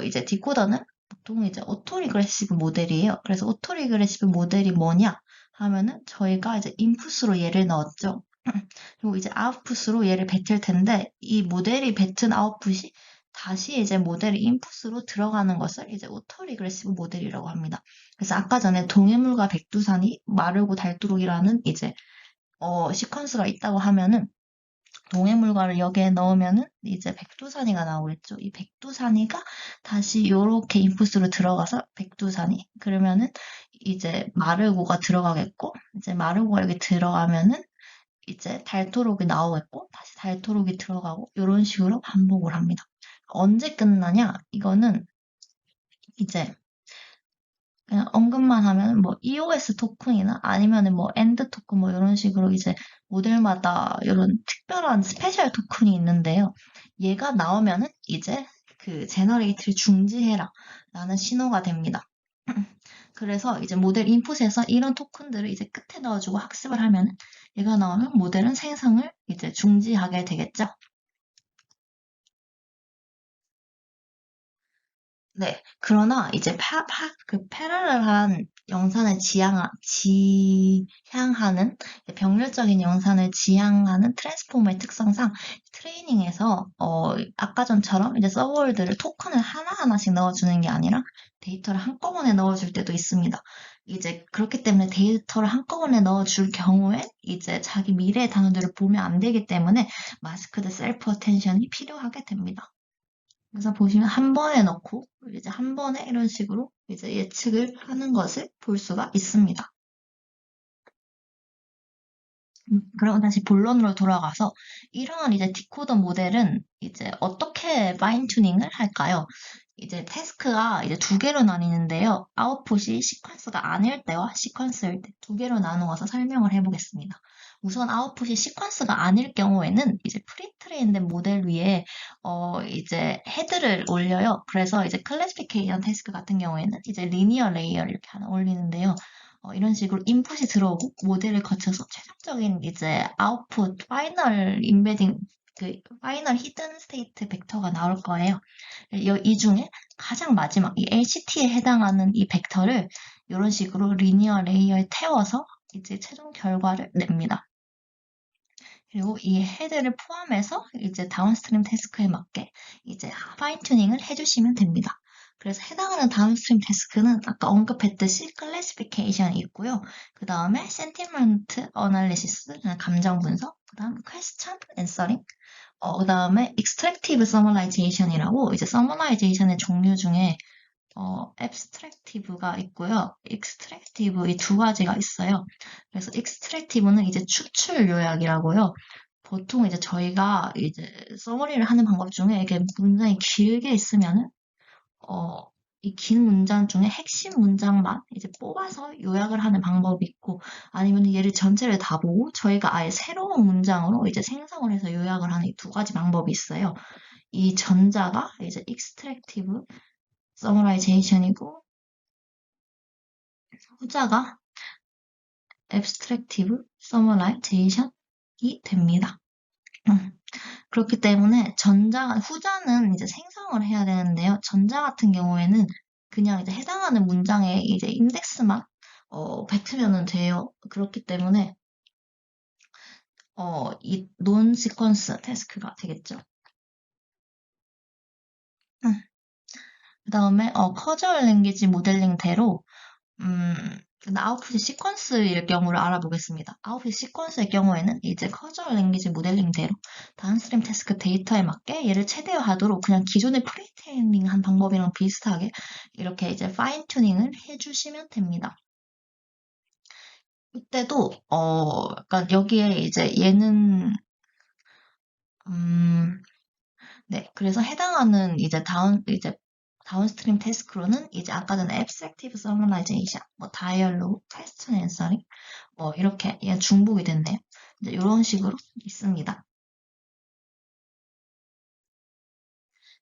이제 디코더는 보통 이제 오토리그레시브 모델이에요. 그래서 오토리그레시브 모델이 뭐냐 하면은 저희가 이제 인풋으로 얘를 넣었죠. 그리고 이제 아웃풋으로 얘를 뱉을 텐데 이 모델이 뱉은 아웃풋이 다시 이제 모델의 인풋으로 들어가는 것을 이제 오토리그레시브 모델이라고 합니다. 그래서 아까 전에 동해물과 백두산이 마르고 닳도록이라는 이제 시퀀스가 있다고 하면은 동해물과를 여기에 넣으면은 이제 백두산이가 나오겠죠. 이 백두산이가 다시 요렇게 인풋으로 들어가서 백두산이 그러면은 이제 마르고가 들어가겠고 이제 마르고가 여기 들어가면은 이제 닳도록이 나오겠고 다시 닳도록이 들어가고 이런 식으로 반복을 합니다. 언제 끝나냐? 이거는 이제 그냥 언급만 하면 뭐 EOS 토큰이나 아니면은 뭐 엔드 토큰 뭐 이런 식으로 이제 모델마다 이런 특별한 스페셜 토큰이 있는데요. 얘가 나오면은 이제 그 제너레이트를 중지해라 라는 신호가 됩니다. 그래서 이제 모델 인풋에서 이런 토큰들을 이제 끝에 넣어주고 학습을 하면 얘가 나오면 모델은 생성을 이제 중지하게 되겠죠. 네. 그러나 이제 그 패러럴한 영상을 지향하는 병렬적인 영상을 지향하는 트랜스포머의 특성상 트레이닝에서 아까 전처럼 이제 서브월드를 토큰을 하나하나씩 넣어주는 게 아니라 데이터를 한꺼번에 넣어줄 때도 있습니다. 이제 그렇기 때문에 데이터를 한꺼번에 넣어줄 경우에 이제 자기 미래의 단어들을 보면 안 되기 때문에 마스크드 셀프 어텐션이 필요하게 됩니다. 그래서 보시면 한 번에 넣고 이제 한 번에 이런 식으로 이제 예측을 하는 것을 볼 수가 있습니다. 그럼 다시 본론으로 돌아가서 이러한 이제 디코더 모델은 이제 어떻게 파인 튜닝을 할까요? 이제 태스크가 이제 두 개로 나뉘는데요. 아웃풋이 시퀀스가 아닐 때와 시퀀스일 때 두 개로 나누어서 설명을 해보겠습니다. 우선 아웃풋이 시퀀스가 아닐 경우에는 이제 프리트레인된 모델 위에 이제 헤드를 올려요. 그래서 이제 클래시피케이션 태스크 같은 경우에는 이제 리니어 레이어를 이렇게 하나 올리는데요. 이런 식으로 인풋이 들어오고 모델을 거쳐서 최종적인 이제 아웃풋 파이널 임베딩 그 파이널 히든 스테이트 벡터가 나올 거예요. 이 중에 가장 마지막 이 LCT에 해당하는 이 벡터를 이런 식으로 리니어 레이어에 태워서 이제 최종 결과를 냅니다. 그리고 이 헤드를 포함해서 이제 다운스트림 태스크에 맞게 이제 파인 튜닝을 해주시면 됩니다. 그래서 해당하는 다운스트림 태스크는 아까 언급했듯이 클래시피케이션이 있고요. 그 다음에 센티먼트 어널리시스, 감정 분석, 그 다음에 퀘스천 앤서링, 그 다음에 익스트랙티브 서머라이제이션이라고 이제 서머라이제이션의 종류 중에 abstractive가 있고요. extractive 이 두 가지가 있어요. 그래서 extractive는 이제 추출 요약이라고요. 보통 이제 저희가 이제 서머리를 하는 방법 중에 이게 문장이 길게 있으면은 이 긴 문장 중에 핵심 문장만 이제 뽑아서 요약을 하는 방법이 있고, 아니면 얘를 전체를 다 보고 저희가 아예 새로운 문장으로 이제 생성을 해서 요약을 하는 이 두 가지 방법이 있어요. 이 전자가 이제 extractive summarization 이고, 후자가 abstractive summarization이 됩니다. 그렇기 때문에 후자는 이제 생성을 해야 되는데요. 전자 같은 경우에는 그냥 이제 해당하는 문장의 이제 인덱스만 뱉으면 돼요. 그렇기 때문에 이 논 시퀀스 태스크가 되겠죠. 그 다음에 커주얼 랭귀지 모델링대로 아웃풋 시퀀스일 경우를 알아보겠습니다. 아웃풋 시퀀스의 경우에는 이제 커주얼 랭귀지 모델링대로 다운스트림 태스크 데이터에 맞게 얘를 최대화하도록 그냥 기존의 프리트레이닝한 방법이랑 비슷하게 이렇게 이제 파인 튜닝을 해주시면 됩니다. 이때도 약간 여기에 이제 얘는 네, 그래서 해당하는 이제 다운스트림 태스크로는 이제 아까 전에 abstractive summarization, dialogue, question answering, 이렇게 얘 중복이 됐네요. 이제 이런 식으로 있습니다.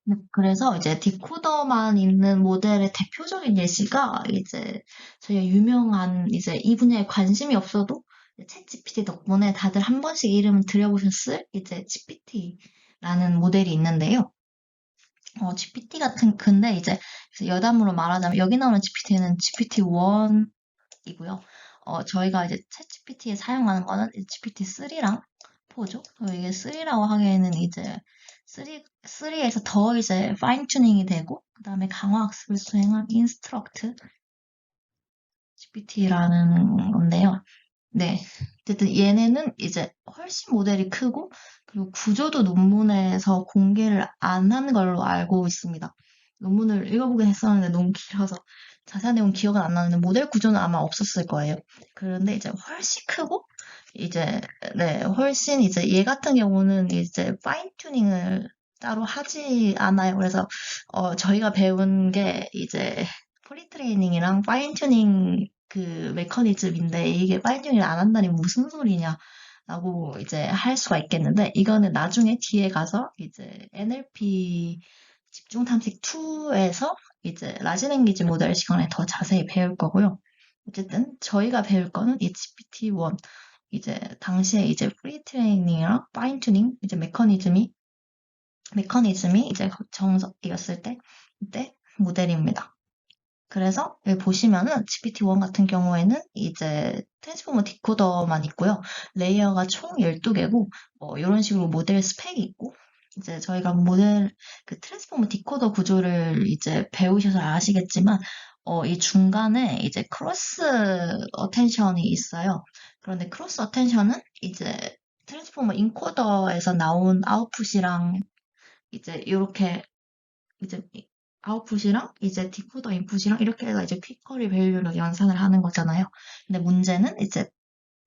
네, 그래서 이제 디코더만 있는 모델의 대표적인 예시가 이제 저희가 유명한 이제 이 분야에 관심이 없어도 챗 GPT 덕분에 다들 한 번씩 이름을 들여보셨을 이제 GPT라는 모델이 있는데요. GPT 근데 이제 여담으로 말하자면 여기 나오는 GPT는 GPT-1이고요. 저희가 이제 챗 GPT에 사용하는 거는 GPT-3랑 4죠. 이게 3라고 하기에는 이제 3에서 더 이제 파인 튜닝이 되고, 그 다음에 강화 학습을 수행한 인스트럭트 GPT라는 건데요. 네. 어쨌든 얘네는 이제 훨씬 모델이 크고, 그리고 구조도 논문에서 공개를 안 한 걸로 알고 있습니다. 논문을 읽어보긴 했었는데 너무 길어서 자세한 내용 기억은 안 나는데 모델 구조는 아마 없었을 거예요. 그런데 이제 훨씬 크고, 이제, 네, 훨씬 이제 얘 같은 경우는 이제 파인 튜닝을 따로 하지 않아요. 그래서, 저희가 배운 게 이제 프리트레이닝이랑 파인 튜닝 그 메커니즘인데 이게 파인 튜닝을 안 한다니 무슨 소리냐 라고 이제 할 수가 있겠는데 이거는 나중에 뒤에 가서 이제 NLP 집중 탐색 2에서 이제 라지 랭귀지 모델 시간에 더 자세히 배울 거고요. 어쨌든 저희가 배울 거는 이 GPT-1 이제 당시에 이제 프리 트레이닝이랑 파인 튜닝 이제 메커니즘이 이제 정석이었을 때 이때 모델입니다. 그래서 여기 보시면은 GPT-1 같은 경우에는 이제 트랜스포머 디코더만 있고요. 레이어가 총 12개고 이런 식으로 모델 스펙이 있고 이제 저희가 그 트랜스포머 디코더 구조를 이제 배우셔서 아시겠지만 이 중간에 이제 크로스 어텐션이 있어요. 그런데 크로스 어텐션은 이제 트랜스포머 인코더에서 나온 아웃풋이랑 이제 이렇게 이제 아웃풋이랑 이제 디코더 인풋이랑 이렇게 해서 이제 퀵커리 밸류로 연산을 하는 거잖아요. 근데 문제는 이제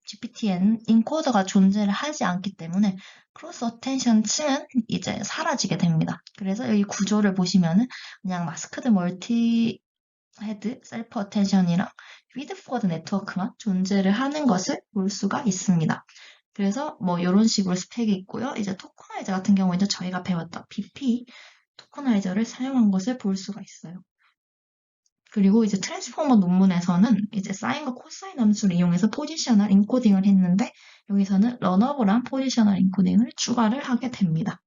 GPT에는 인코더가 존재를 하지 않기 때문에 크로스 어텐션 층은 이제 사라지게 됩니다. 그래서 여기 구조를 보시면은 그냥 마스크드 멀티 헤드 셀프 어텐션이랑 피드포워드 네트워크만 존재를 하는 것을 볼 수가 있습니다. 그래서 이런 식으로 스펙이 있고요. 이제 토커나이저 같은 경우에는 저희가 배웠던 BP 토커나이저를 사용한 것을 볼 수가 있어요. 그리고 이제 트랜스포머 논문에서는 이제 사인과 코사인 함수를 이용해서 포지셔널 인코딩을 했는데 여기서는 러너블한 포지셔널 인코딩을 추가를 하게 됩니다.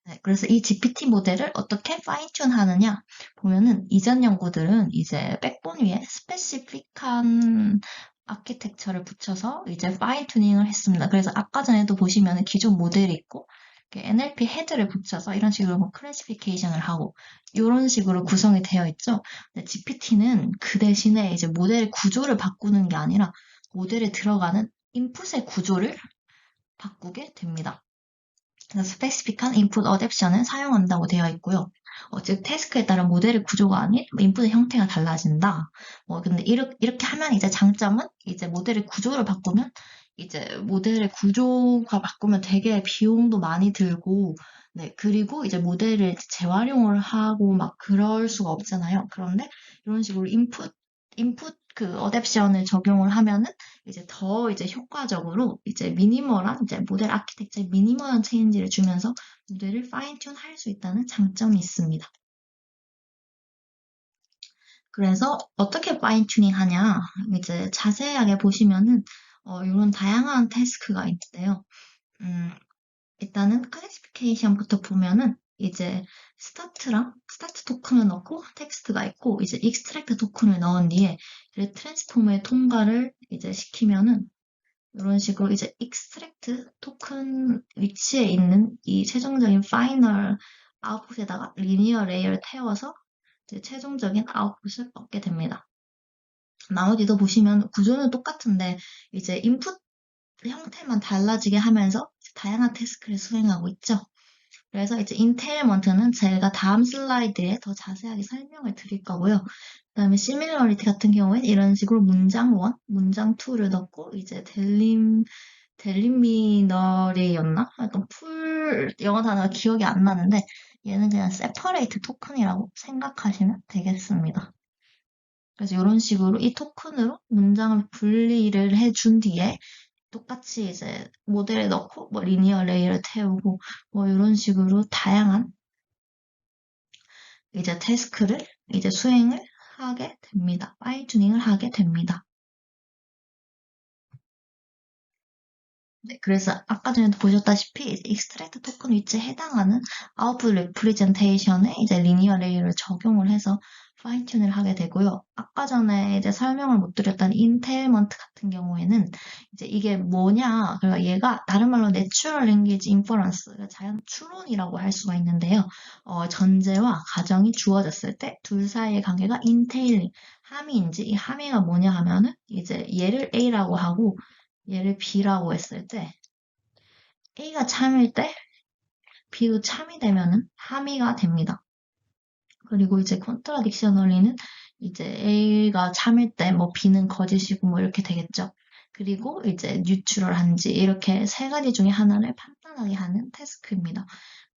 네, 그래서 이 GPT 모델을 어떻게 파인튠 하느냐 보면은 이전 연구들은 이제 백본 위에 스페시픽한 아키텍처를 붙여서 이제 파인 튜닝을 했습니다. 그래서 아까 전에도 보시면은 기존 모델이 있고 NLP 헤드를 붙여서 이런 식으로 뭐 클래시피케이션을 하고 이런 식으로 구성이 되어 있죠. 근데 GPT는 그 대신에 이제 모델의 구조를 바꾸는 게 아니라 모델에 들어가는 인풋의 구조를 바꾸게 됩니다. 그래서 스페시픽한 인풋 어댑션을 사용한다고 되어 있고요. 즉 태스크에 따른 모델의 구조가 아닌 인풋의 형태가 달라진다. 근데 이렇게 하면 이제 장점은 이제 모델의 구조를 바꾸면 이제 모델의 구조가 바꾸면 되게 비용도 많이 들고, 네, 그리고 이제 모델을 재활용을 하고 막 그럴 수가 없잖아요. 그런데 이런 식으로 인풋 그 어댑션을 적용을 하면은 이제 더 이제 효과적으로 이제 미니멀한 이제 모델 아키텍처에 미니멀한 체인지를 주면서 모델을 파인튠 할 수 있다는 장점이 있습니다. 그래서 어떻게 파인튜닝 하냐? 이제 자세하게 보시면은 이런 다양한 태스크가 있는데요. 음, 일단은 클래시피케이션부터 보면은 이제 스타트 토큰을 넣고 텍스트가 있고 이제 익스트랙트 토큰을 넣은 뒤에 이제 트랜스폼의 통과를 이제 시키면은 이런 식으로 이제 익스트랙트 토큰 위치에 있는 이 최종적인 파이널 아웃풋에다가 리니어 레이어를 태워서 이제 최종적인 아웃풋을 얻게 됩니다. 나머지도 보시면 구조는 똑같은데 이제 인풋 형태만 달라지게 하면서 다양한 태스크를 수행하고 있죠. 그래서 이제 인테일먼트는 제가 다음 슬라이드에 더 자세하게 설명을 드릴 거고요. 그다음에 시밀러리티 같은 경우엔 이런 식으로 문장 1, 문장 2를 넣고 이제 델리미너리였나? 약간 영어 단어가 기억이 안 나는데 얘는 그냥 세퍼레이트 토큰이라고 생각하시면 되겠습니다. 그래서 이런 식으로 이 토큰으로 문장을 분리를 해준 뒤에 똑같이 이제 모델에 넣고 뭐 리니어 레이를 태우고 뭐 이런 식으로 다양한 이제 태스크를 이제 수행을 하게 됩니다. 파인 튜닝을 하게 됩니다. 네, 그래서 아까 전에도 보셨다시피 익스트랙트 토큰 위치에 해당하는 아웃풋 레프리젠테이션에 이제 리니어 레이어를 적용을 해서 파인 튠을 하게 되고요. 아까 전에 이제 설명을 못 드렸던 인테일먼트 같은 경우에는 이제 이게 뭐냐, 그러니까 얘가 다른 말로 내추럴 랭귀지 인퍼런스, 자연 추론이라고 할 수가 있는데요. 전제와 가정이 주어졌을 때 둘 사이의 관계가 인테일링, 함의인지 이 함의가 뭐냐 하면은 이제 얘를 A라고 하고 얘를 B라고 했을 때 A가 참일 때 B도 참이 되면은 함의가 됩니다. 그리고 이제 컨트라딕셔널리는 이제 A가 참일 때 뭐 B는 거짓이고 뭐 이렇게 되겠죠. 그리고 이제 뉴트럴한지 이렇게 세 가지 중에 하나를 판단하게 하는 태스크입니다.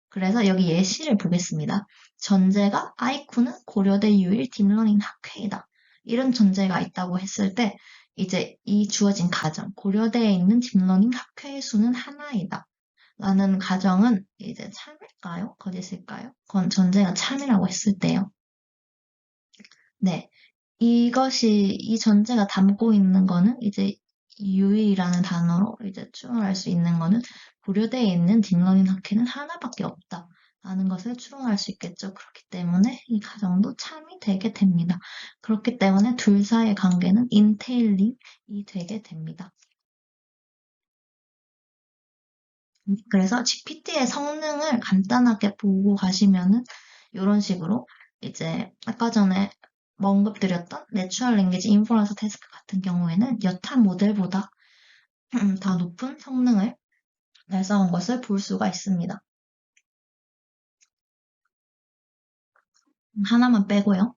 그래서 여기 예시를 보겠습니다. 전제가 아이쿠는 고려대 유일 딥러닝 학회이다. 이런 전제가 있다고 했을 때 이제 이 주어진 가정, 고려대에 있는 딥러닝 학회의 수는 하나이다. 라는 가정은 이제 참일까요? 거짓일까요? 그건 전제가 참이라고 했을 때요. 네. 이 전제가 담고 있는 거는 이제 유일이라는 단어로 이제 추론할 수 있는 거는 고려대에 있는 딥러닝 학회는 하나밖에 없다. 라는 것을 추론할 수 있겠죠. 그렇기 때문에 이 가정도 참이 되게 됩니다. 그렇기 때문에 둘 사이의 관계는 인테일링이 되게 됩니다. 그래서 GPT의 성능을 간단하게 보고 가시면은 이런 식으로 이제 아까 전에 언급드렸던 내추럴 랭귀지 인퍼런스 태스크 같은 경우에는 여타 모델보다 더 높은 성능을 달성한 것을 볼 수가 있습니다. 하나만 빼고요.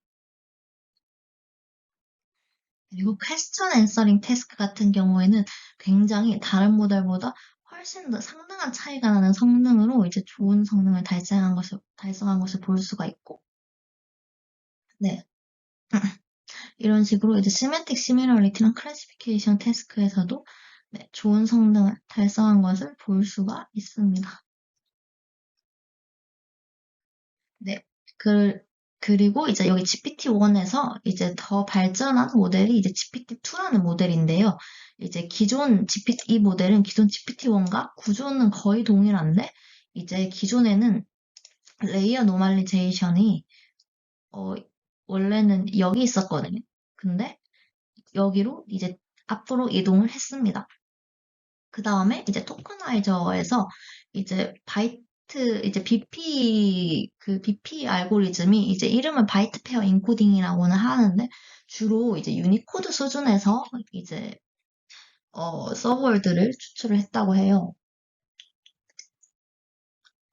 그리고 퀘스천 앤서링 태스크 같은 경우에는 굉장히 다른 모델보다 훨씬 더 상당한 차이가 나는 성능으로 이제 좋은 성능을 달성한 것을 볼 수가 있고, 네. 이런 식으로 이제 시멘틱 시밀러리티랑 클래시피케이션 태스크에서도 네, 좋은 성능을 달성한 것을 볼 수가 있습니다. 네. 그리고 이제 여기 GPT-1에서 이제 더 발전한 모델이 이제 GPT-2라는 모델인데요. 이제 이 모델은 기존 GPT-1과 구조는 거의 동일한데, 이제 기존에는 레이어 노멀리제이션이, 어, 원래는 여기 있었거든요. 근데 여기로 이제 앞으로 이동을 했습니다. 그 다음에 이제 토커나이저에서 이제 이제 BP 알고리즘이 이제 이름은 바이트 페어 인코딩이라고는 하는데 주로 이제 유니코드 수준에서 이제 서브월드를 추출을 했다고 해요.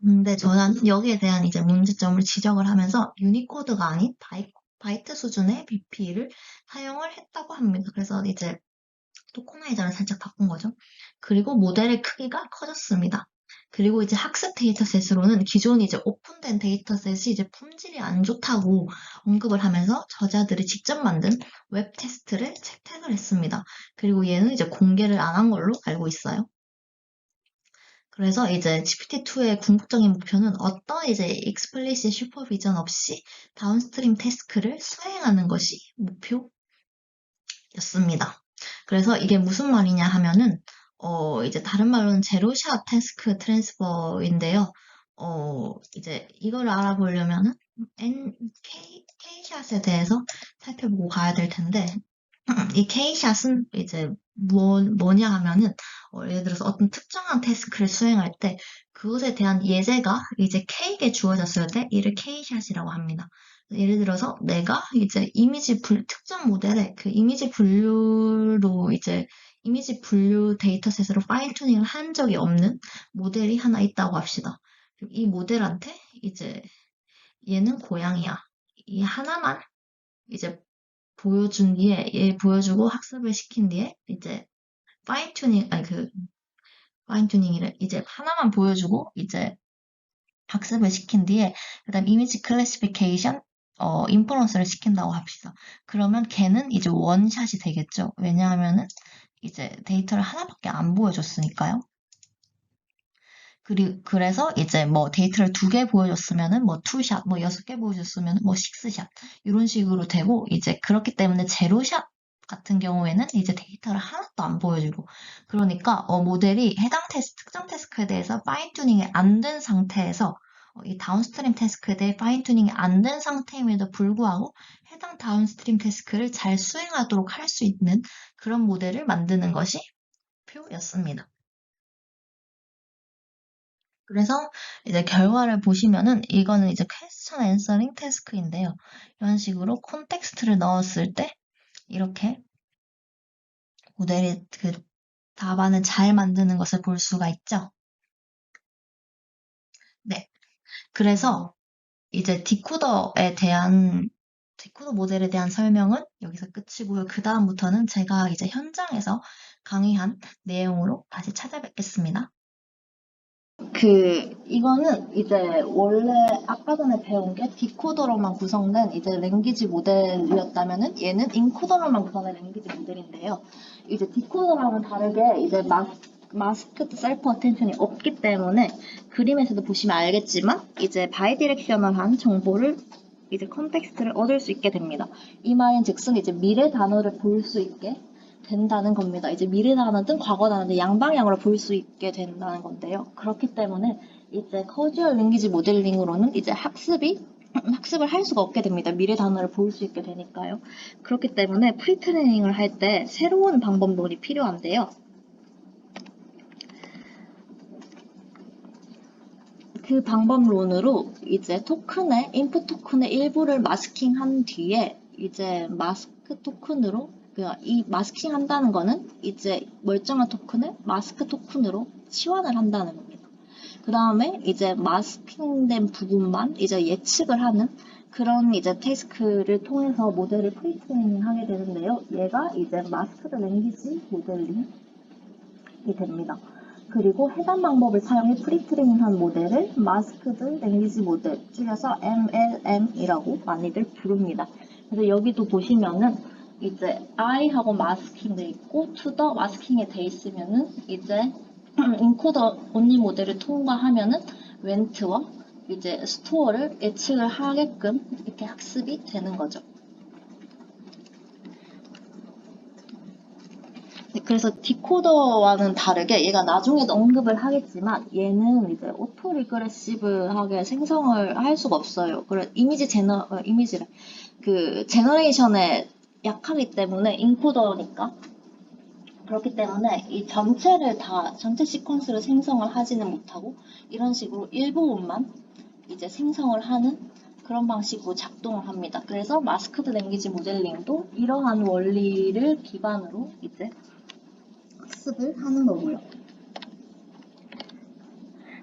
근데 저는 여기에 대한 이제 문제점을 지적을 하면서 유니코드가 아닌 바이트 수준의 BP를 사용을 했다고 합니다. 그래서 이제 토커나이저를 살짝 바꾼 거죠. 그리고 모델의 크기가 커졌습니다. 그리고 이제 학습 데이터셋으로는 기존 이제 오픈된 데이터셋이 이제 품질이 안 좋다고 언급을 하면서 저자들이 직접 만든 웹 테스트를 채택을 했습니다. 그리고 얘는 이제 공개를 안 한 걸로 알고 있어요. 그래서 이제 GPT-2의 궁극적인 목표는 어떤 이제 explicit 슈퍼비전 없이 다운스트림 태스크를 수행하는 것이 목표였습니다. 그래서 이게 무슨 말이냐 하면은 이제 다른 말로는 제로샷 태스크 트랜스퍼인데요. 이제 이걸 알아보려면은 K샷에 대해서 살펴보고 가야 될 텐데 이 K샷은 이제 뭐냐 하면은 예를 들어서 어떤 특정한 태스크를 수행할 때 그것에 대한 예제가 이제 K에게 주어졌을 때 이를 K샷이라고 합니다. 예를 들어서 내가 이제 특정 모델의 그 이미지 분류 데이터셋으로 파인 튜닝을 한 적이 없는 모델이 하나 있다고 합시다. 이 모델한테 이제 얘는 고양이야. 이 하나만 이제 보여준 뒤에 얘 보여주고 학습을 시킨 뒤에 이제 파인 튜닝이래. 이제 하나만 보여주고 이제 학습을 시킨 뒤에 그다음 이미지 클래시피케이션 인퍼런스를 시킨다고 합시다. 그러면 걔는 이제 원샷이 되겠죠. 왜냐하면은 이제 데이터를 하나밖에 안 보여줬으니까요. 그래서 이제 뭐 데이터를 2개 보여줬으면은 뭐 투샷, 뭐 6개 보여줬으면 뭐 식스샷 이런 식으로 되고 이제 그렇기 때문에 제로샷 같은 경우에는 이제 데이터를 하나도 안 보여주고 그러니까 모델이 특정 태스크에 대해서 파인 튜닝이 안 된 상태에서 이 다운스트림 태스크에 대해 파인 튜닝이 안 된 상태임에도 불구하고 해당 다운스트림 태스크를 잘 수행하도록 할 수 있는 그런 모델을 만드는 것이 표였습니다. 그래서 이제 결과를 보시면은 이거는 이제 퀘스천 앤서링 태스크인데요. 이런 식으로 콘텍스트를 넣었을 때 이렇게 모델이 그 답안을 잘 만드는 것을 볼 수가 있죠. 네. 그래서 이제 디코더 모델에 대한 설명은 여기서 끝이고요. 그 다음부터는 제가 이제 현장에서 강의한 내용으로 다시 찾아뵙겠습니다. 이거는 이제 원래 아까 전에 배운 게 디코더로만 구성된 이제 랭귀지 모델이었다면은 얘는 인코더로만 구성된 랭귀지 모델인데요. 이제 디코더랑은 다르게 이제 마스크드 셀프 어텐션이 없기 때문에 그림에서도 보시면 알겠지만 이제 바이디렉셔널한 정보를 이제 컨텍스트를 얻을 수 있게 됩니다. 이 말인 즉슨 이제 미래 단어를 볼 수 있게 된다는 겁니다. 이제 미래 단어든 과거 단어든 양방향으로 볼 수 있게 된다는 건데요. 그렇기 때문에 이제 커주얼 랭귀지 모델링으로는 이제 학습을 할 수가 없게 됩니다. 미래 단어를 볼 수 있게 되니까요. 그렇기 때문에 프리트레이닝을 할 때 새로운 방법론이 필요한데요. 그 방법론으로 이제 인풋 토큰의 일부를 마스킹한 뒤에 이제 마스크 토큰으로 이 마스킹 한다는 거는 이제 멀쩡한 토큰을 마스크 토큰으로 치환을 한다는 겁니다. 그 다음에 이제 마스킹된 부분만 이제 예측을 하는 그런 이제 태스크를 통해서 모델을 프리트레이닝 하게 되는데요. 얘가 이제 마스크드 랭귀지 모델링이 됩니다. 그리고 해당 방법을 사용해 프리트레이닝한 모델을 마스크드 랭귀지 모델, 줄여서 MLM이라고 많이들 부릅니다. 그래서 여기도 보시면은 이제 I하고 마스킹 돼 있고 to the 마스킹에 돼 있으면은 이제 인코더 온리 모델을 통과하면은 웬트와 이제 스토어를 예측을 하게끔 이렇게 학습이 되는 거죠. 그래서 디코더와는 다르게 얘가 나중에도 언급을 하겠지만 얘는 이제 오토 리그레시브하게 생성을 할 수가 없어요. 그래 제너레이션에 약하기 때문에 인코더니까 그렇기 때문에 이 전체를 다, 전체 시퀀스를 생성을 하지는 못하고 이런 식으로 일부분만 이제 생성을 하는 그런 방식으로 작동을 합니다. 그래서 마스크드 랭귀지 모델링도 이러한 원리를 기반으로 이제 학습을 하는 거고요.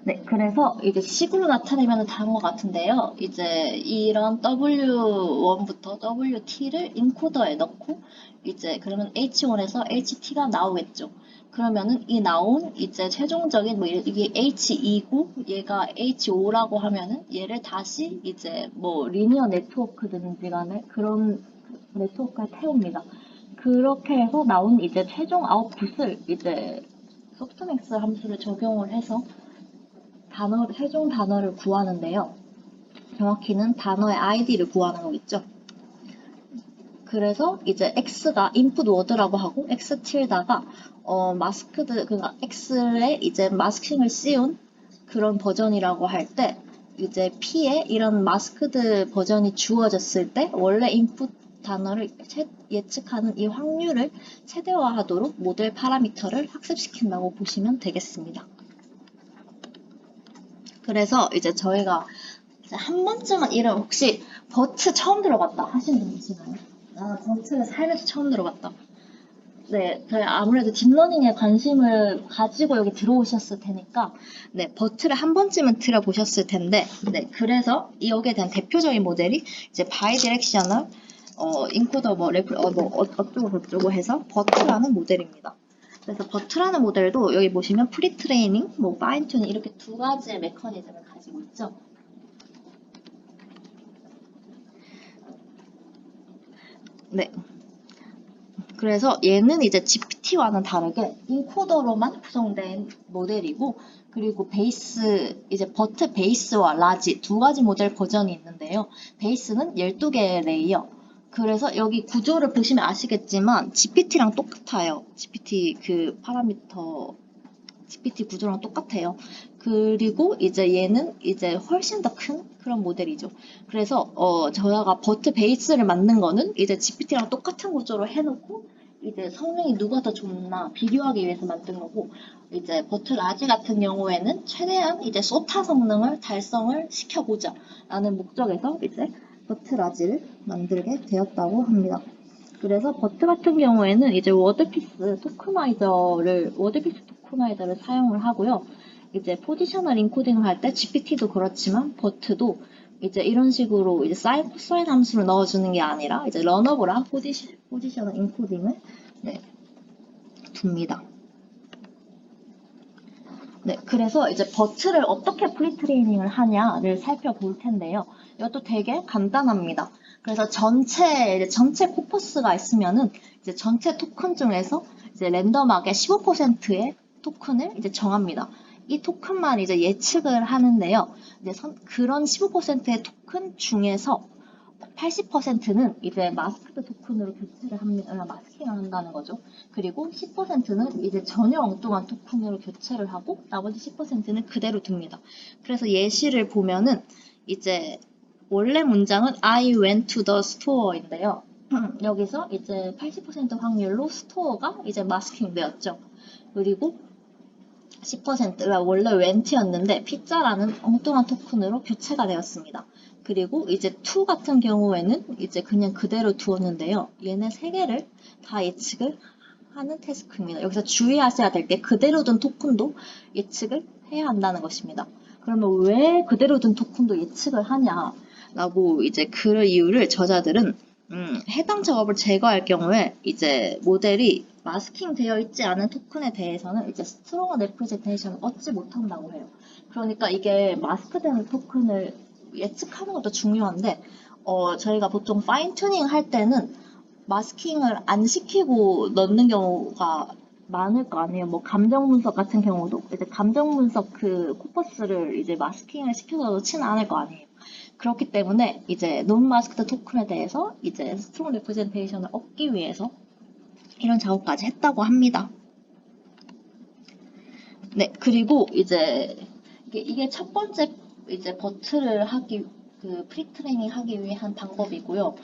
네, 그래서 이제 식으로 나타내면 다른 것 같은데요. 이제 이런 W1부터 WT를 인코더에 넣고 이제 그러면 H1에서 HT가 나오겠죠. 그러면은 이 나온 이제 최종적인 뭐 이게 H2고 얘가 H5라고 하면은 얘를 다시 이제 뭐 리니어 네트워크든지 간에 그런 네트워크에 태웁니다. 그렇게 해서 나온 이제 최종 아웃풋을 이제 소프트맥스 함수를 적용을 해서 최종 단어를 구하는데요. 정확히는 단어의 id를 구하는 거겠죠. 그래서 이제 x가 input word라고 하고 x 틸다가 마스크드 그러니까 x에 이제 마스킹을 씌운 그런 버전이라고 할 때 이제 p에 이런 마스크드 버전이 주어졌을 때 원래 input 단어를 예측하는 이 확률을 최대화하도록 모델 파라미터를 학습시킨다고 보시면 되겠습니다. 그래서 이제 저희가 이제 한 번쯤은 이런 혹시 버트 처음 들어봤다 하시는 분 계시나요? 아, 버트를 살면서 처음 들어봤다. 네, 저희 아무래도 딥러닝에 관심을 가지고 여기 들어오셨을 테니까, 네, 버트를 한 번쯤은 들어보셨을 텐데, 네, 그래서 여기에 대한 대표적인 모델이 이제 바이디렉셔널, 인코더 어쩌고 저쩌고 해서 버트라는 모델입니다. 그래서 버트라는 모델도 여기 보시면 프리트레이닝, 뭐 파인튜닝 이렇게 두 가지의 메커니즘을 가지고 있죠. 네. 그래서 얘는 이제 GPT와는 다르게 인코더로만 구성된 모델이고, 그리고 이제 버트 베이스와 라지 두 가지 모델 버전이 있는데요. 베이스는 12개의 레이어. 그래서 여기 구조를 보시면 아시겠지만 GPT랑 똑같아요. GPT 구조랑 똑같아요. 그리고 이제 얘는 이제 훨씬 더 큰 그런 모델이죠. 그래서 저희가 버트 베이스를 만든 거는 이제 GPT랑 똑같은 구조로 해놓고 이제 성능이 누가 더 좋나 비교하기 위해서 만든 거고, 이제 버트 라지 같은 경우에는 최대한 이제 소타 성능을 달성을 시켜보자 라는 목적에서 이제 버트 라지를 만들게 되었다고 합니다. 그래서 버트 같은 경우에는 이제 워드피스 토커나이저를 사용을 하고요. 이제 포지셔널 인코딩을 할 때 GPT도 그렇지만 버트도 이제 이런 식으로 이제 사인 코사인 함수를 넣어주는 게 아니라 이제 러너블한 포지셔널 인코딩을 네, 둡니다. 네, 그래서 이제 버트를 어떻게 프리트레이닝을 하냐를 살펴볼 텐데요. 이것도 되게 간단합니다. 그래서 전체 코퍼스가 있으면은 이제 전체 토큰 중에서 이제 랜덤하게 15%의 토큰을 이제 정합니다. 이 토큰만 이제 예측을 하는데요. 이제 그런 15%의 토큰 중에서 80%는 이제 마스크드 토큰으로 교체를 합니다. 마스킹을 한다는 거죠. 그리고 10%는 이제 전혀 엉뚱한 토큰으로 교체를 하고 나머지 10%는 그대로 둡니다. 그래서 예시를 보면은 이제 원래 문장은 I went to the store인데요. 여기서 이제 80% 확률로 스토어가 이제 마스킹 되었죠. 그리고 10%가 원래 went였는데 피자라는 엉뚱한 토큰으로 교체가 되었습니다. 그리고 이제 to 같은 경우에는 이제 그냥 그대로 두었는데요. 얘네 세 개를 다 예측을 하는 태스크입니다. 여기서 주의하셔야 될 게 그대로 둔 토큰도 예측을 해야 한다는 것입니다. 그러면 왜 그대로 둔 토큰도 예측을 하냐라고 이제 그 이유를 저자들은 해당 작업을 제거할 경우에 이제 모델이 마스킹 되어 있지 않은 토큰에 대해서는 이제 스트롱 레프레젠테이션을 얻지 못한다고 해요. 그러니까 이게 마스크된 토큰을 예측하는 것도 중요한데 저희가 보통 파인 튜닝 할 때는 마스킹을 안 시키고 넣는 경우가 많을 거 아니에요. 뭐 감정 분석 같은 경우도 이제 감정 분석 그 코퍼스를 이제 마스킹을 시켜서 넣지는 않을 거 아니에요. 그렇기 때문에 이제 논 마스크드 토큰에 대해서 이제 스트롱 레프레젠테이션을 얻기 위해서 이런 작업까지 했다고 합니다. 네, 그리고 이제 이게 첫 번째 이제 버트를 프리트레이닝 하기 위한 방법이고요.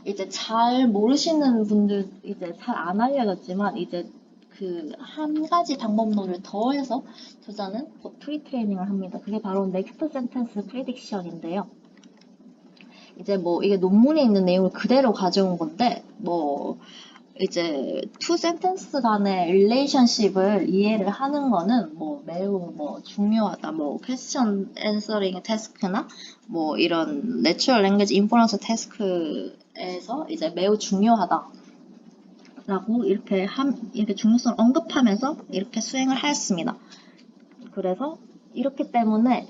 이제 잘 모르시는 분들 이제 잘 안 알려졌지만 이제 그 한 가지 방법론을 더해서 저자는 프리트레이닝을 합니다. 그게 바로 넥스트 센텐스 프리딕션인데요. 이제 뭐 이게 논문에 있는 내용을 그대로 가져온 건데 뭐 이제 투 센텐스 간의 릴레이션십을 이해를 하는 거는 뭐 매우 뭐 중요하다. 뭐 퀘스천 앤서링 태스크나 뭐 이런 내추럴 랭귀지 인퍼런스 태스크에서 이제 매우 중요하다. 라고 이렇게 중요성을 언급하면서 이렇게 수행을 하였습니다. 그래서 이렇기 때문에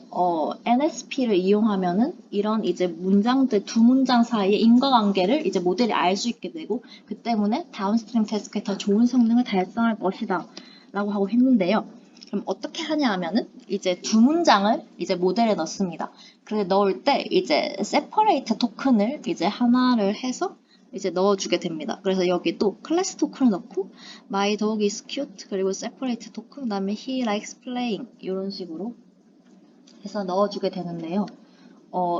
NSP를 이용하면은 이런 이제 문장들 두 문장 사이의 인과관계를 이제 모델이 알 수 있게 되고 그 때문에 다운스트림 태스크에 더 좋은 성능을 달성할 것이다 라고 하고 했는데요. 그럼 어떻게 하냐 하면은 이제 두 문장을 이제 모델에 넣습니다. 그래 넣을 때 이제 세퍼레이트 토큰을 이제 하나를 해서 이제 넣어주게 됩니다. 그래서 여기 또 클래스 토큰을 넣고 My dog is cute 그리고 separate 토큰 그 다음에 he likes playing 이런 식으로 해서 넣어주게 되는데요.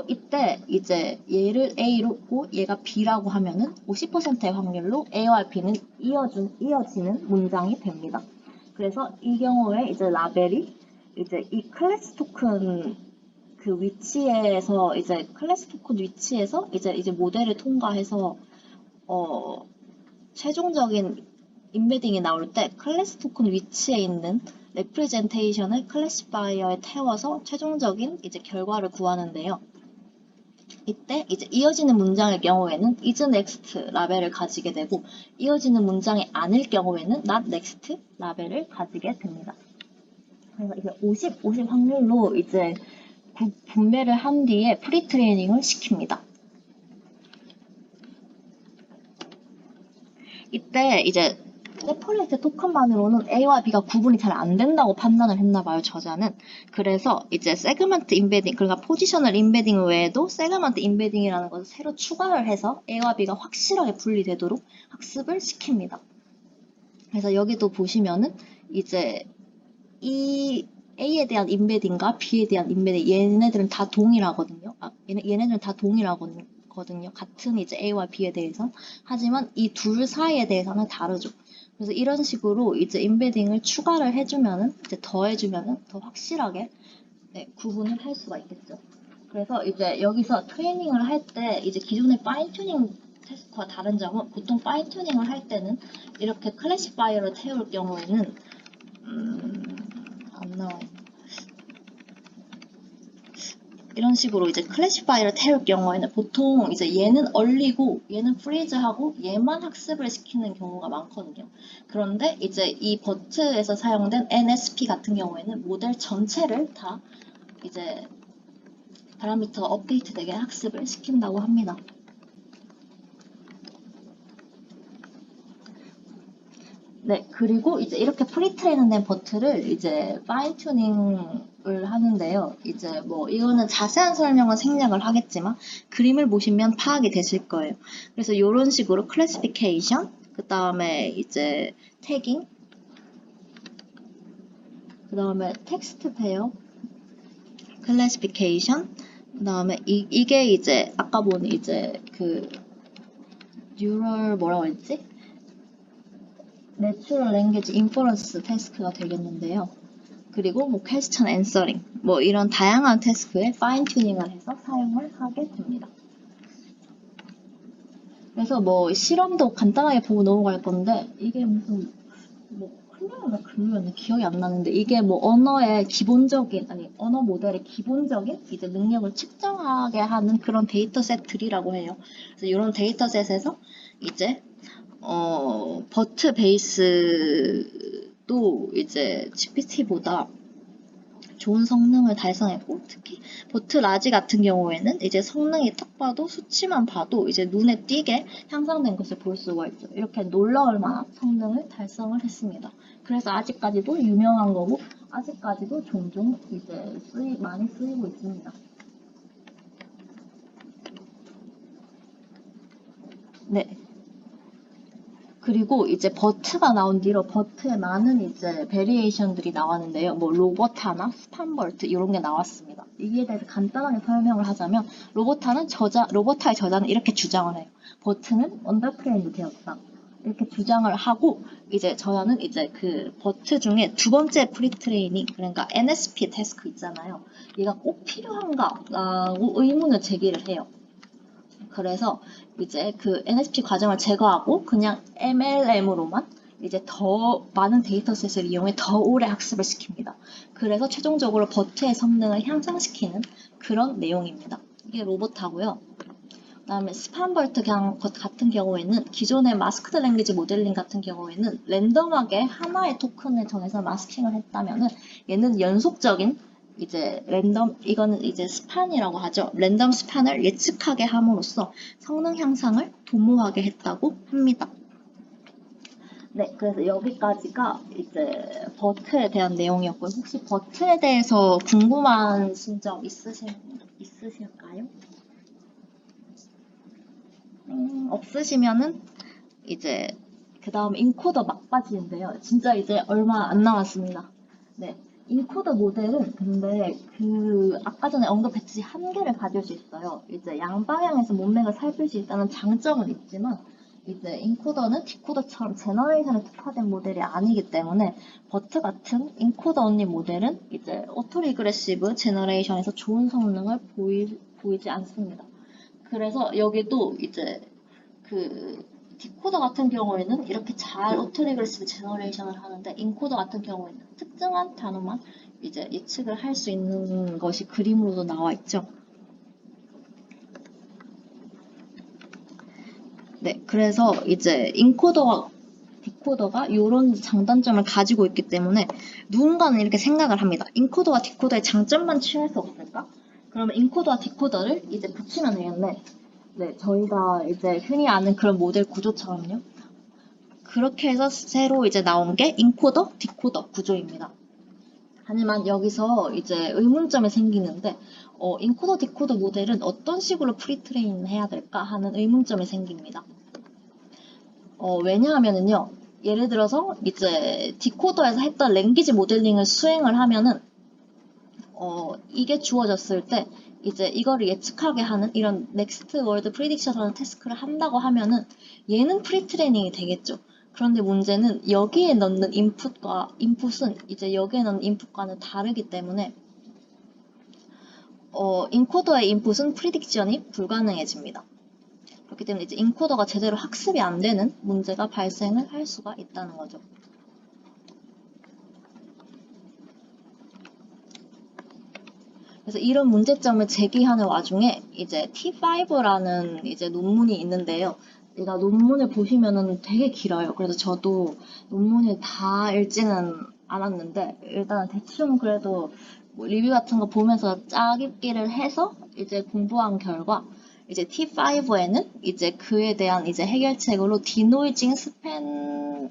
이때 이제 얘를 A로 고 얘가 B라고 하면은 50%의 확률로 A와 B는 이어지는 문장이 됩니다. 그래서 이 경우에 이제 라벨이 이제 이 클래스 토큰 그 위치에서 이제 클래스 토큰 위치에서 이제 모델을 통과해서 최종적인 인베딩이 나올 때 클래스 토큰 위치에 있는 레프레젠테이션을 클래시파이어에 태워서 최종적인 이제 결과를 구하는데요. 이때 이제 이어지는 문장의 경우에는 is next 라벨을 가지게 되고 이어지는 문장이 아닐 경우에는 not next 라벨을 가지게 됩니다. 그래서 이제 50 확률로 이제 분배를 한 뒤에 프리트레이닝을 시킵니다. 이때 이제 세퍼레이트 토큰만으로는 A와 B가 구분이 잘 안 된다고 판단을 했나봐요, 저자는. 그래서 이제 세그먼트 인베딩, 그러니까 포지셔널 인베딩 외에도 세그먼트 인베딩이라는 것을 새로 추가를 해서 A와 B가 확실하게 분리되도록 학습을 시킵니다. 그래서 여기도 보시면은 이제 이 A에 대한 인베딩과 B에 대한 인베딩, 얘네들은 다 동일하거든요. 얘네들은 다 동일하거든요. 같은 이제 A와 B에 대해서. 하지만 이 둘 사이에 대해서는 다르죠. 그래서 이런 식으로 이제 인베딩을 추가를 해주면은, 이제 더해주면은 더 확실하게 구분을 할 수가 있겠죠. 그래서 이제 여기서 트레이닝을 할 때 이제 기존의 파인 튜닝 테스트와 다른 점은 보통 파인 튜닝을 할 때는 이렇게 클래시파이어를 태울 경우에는 안 나와요. 이런 식으로 이제 클래시파이어를 태울 경우에는 보통 이제 얘는 얼리고 얘는 프리즈하고 얘만 학습을 시키는 경우가 많거든요. 그런데 이제 이 버트에서 사용된 NSP 같은 경우에는 모델 전체를 다 이제 파라미터가 업데이트되게 학습을 시킨다고 합니다. 네, 그리고 이제 이렇게 프리트레이닝 된 버트를 이제 파인 튜닝을 하는데요. 이제 뭐 이거는 자세한 설명은 생략을 하겠지만 그림을 보시면 파악이 되실 거예요. 그래서 이런 식으로 클래시피케이션, 그 다음에 이제 태깅, 그 다음에 텍스트 페어, 클래시피케이션, 그 다음에 이게 이제 아까 본 이제 그 뉴럴 뭐라고 했지? 내추럴 랭귀지 인퍼런스 태스크가 되겠는데요. 그리고 뭐 퀘스천 앤서링 뭐 이런 다양한 태스크에 파인 튜닝을 해서 사용을 하게 됩니다. 그래서 뭐 실험도 간단하게 보고 넘어갈 건데 이게 무슨 뭐 클리어나 글루였나 기억이 안 나는데 이게 뭐 언어의 기본적인 언어 모델의 기본적인 이제 능력을 측정하게 하는 그런 데이터셋들이라고 해요. 그래서 이런 데이터셋에서 이제 버트 베이스도 이제 GPT보다 좋은 성능을 달성했고, 특히 버트 라지 같은 경우에는 이제 성능이 딱 봐도 수치만 봐도 이제 눈에 띄게 향상된 것을 볼 수가 있죠. 이렇게 놀라울 만한 성능을 달성을 했습니다. 그래서 아직까지도 유명한 거고, 아직까지도 종종 이제 많이 쓰이고 있습니다. 네. 그리고 이제 버트가 나온 뒤로 버트에 많은 이제 베리에이션들이 나왔는데요. 뭐 로버타나 스판버트 이런 게 나왔습니다. 이에 대해서 간단하게 설명을 하자면 로버타의 저자는 이렇게 주장을 해요. 버트는 언더트레인드 되었다. 이렇게 주장을 하고, 이제 저는 이제 그 버트 중에 두 번째 프리트레이닝, 그러니까 NSP 태스크 있잖아요. 얘가 꼭 필요한가라고 의문을 제기를 해요. 그래서 이제 그 NSP 과정을 제거하고 그냥 MLM으로만 이제 더 많은 데이터셋을 이용해 더 오래 학습을 시킵니다. 그래서 최종적으로 버트의 성능을 향상시키는 그런 내용입니다. 이게 로봇하고요. 그다음에 스판버트 같은 경우에는 기존의 마스크드 랭귀지 모델링 같은 경우에는 랜덤하게 하나의 토큰을 정해서 마스킹을 했다면은 얘는 연속적인 이제 이거는 이제 스판이라고 하죠. 랜덤 스판을 예측하게 함으로써 성능 향상을 도모하게 했다고 합니다. 네, 그래서 여기까지가 이제 버트에 대한 내용이었고요. 혹시 버트에 대해서 궁금하신 점 있으실까요? 없으시면은 이제 그 다음 인코더 막바지인데요. 진짜 이제 얼마 안 남았습니다. 네. 인코더 모델은 근데 그 아까 전에 언급했듯이 한계를 가질 수 있어요. 이제 양방향에서 문맥을 살필 수 있다는 장점은 있지만 이제 인코더는 디코더처럼 제너레이션에 특화된 모델이 아니기 때문에 버트 같은 인코더 언리 모델은 이제 오토리그레시브 제너레이션에서 좋은 성능을 보이지 않습니다. 그래서 여기도 이제 그 디코더 같은 경우에는 이렇게 잘 오토리그레시브 제너레이션을 하는데 인코더 같은 경우에는 특정한 단어만 이제 예측을 할 수 있는 것이 그림으로도 나와 있죠. 네, 그래서 이제 인코더와 디코더가 이런 장단점을 가지고 있기 때문에 누군가는 이렇게 생각을 합니다. 인코더와 디코더의 장점만 취할 수 없을까? 그러면 인코더와 디코더를 이제 붙이면 되겠네. 네, 저희가 이제 흔히 아는 그런 모델 구조처럼요. 그렇게 해서 새로 이제 나온 게 인코더, 디코더 구조입니다. 하지만 여기서 이제 의문점이 생기는데, 인코더, 디코더 모델은 어떤 식으로 프리트레인 해야 될까 하는 의문점이 생깁니다. 왜냐하면은요, 예를 들어서 이제 디코더에서 했던 랭귀지 모델링을 수행을 하면은, 이게 주어졌을 때, 이제 이거를 예측하게 하는 이런 넥스트 월드 프리딕션 하는 태스크를 한다고 하면은 얘는 프리트레이닝이 되겠죠. 그런데 문제는 여기에 넣는 인풋은 이제 여기에 넣는 인풋과는 다르기 때문에 인코더의 인풋은 프리딕션이 불가능해집니다. 그렇기 때문에 이제 인코더가 제대로 학습이 안 되는 문제가 발생을 할 수가 있다는 거죠. 그래서 이런 문제점을 제기하는 와중에 이제 T5라는 이제 논문이 있는데요. 제가 논문을 보시면은 되게 길어요. 그래서 저도 논문을 다 읽지는 않았는데 일단 대충 그래도 뭐 리뷰 같은 거 보면서 짜깁기를 해서 이제 공부한 결과 이제 T5에는 이제 그에 대한 이제 해결책으로 디노이징 스팬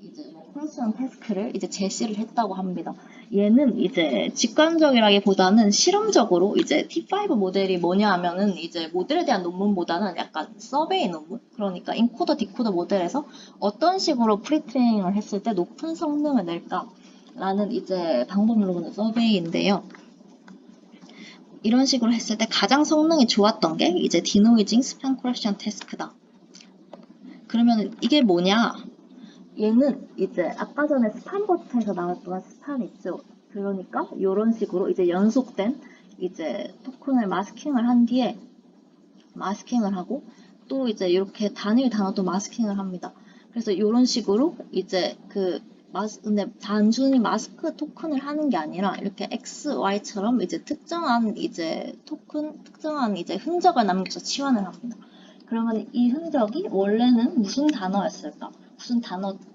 이제 뭐 크로스런 태스크를 이제 제시를 했다고 합니다. 얘는 이제 직관적이라기보다는 실험적으로 이제 T5 모델이 뭐냐 하면은 이제 모델에 대한 논문보다는 약간 서베이 논문? 그러니까 인코더, 디코더 모델에서 어떤 식으로 프리트레이닝을 했을 때 높은 성능을 낼까라는 이제 방법론의 서베이인데요. 이런 식으로 했을 때 가장 성능이 좋았던 게 이제 디노이징 스판 크로스런 태스크다. 그러면 이게 뭐냐? 얘는 이제 아까 전에 스판버트에서 나왔던 스판 있죠. 그러니까 이런 식으로 이제 연속된 이제 토큰을 마스킹을 한 뒤에 마스킹을 하고 또 이제 이렇게 단일 단어도 마스킹을 합니다. 그래서 이런 식으로 이제 근데 단순히 마스크 토큰을 하는 게 아니라 이렇게 X, Y처럼 이제 특정한 이제 흔적을 남겨서 치환을 합니다. 그러면 이 흔적이 원래는 무슨 단어였을까?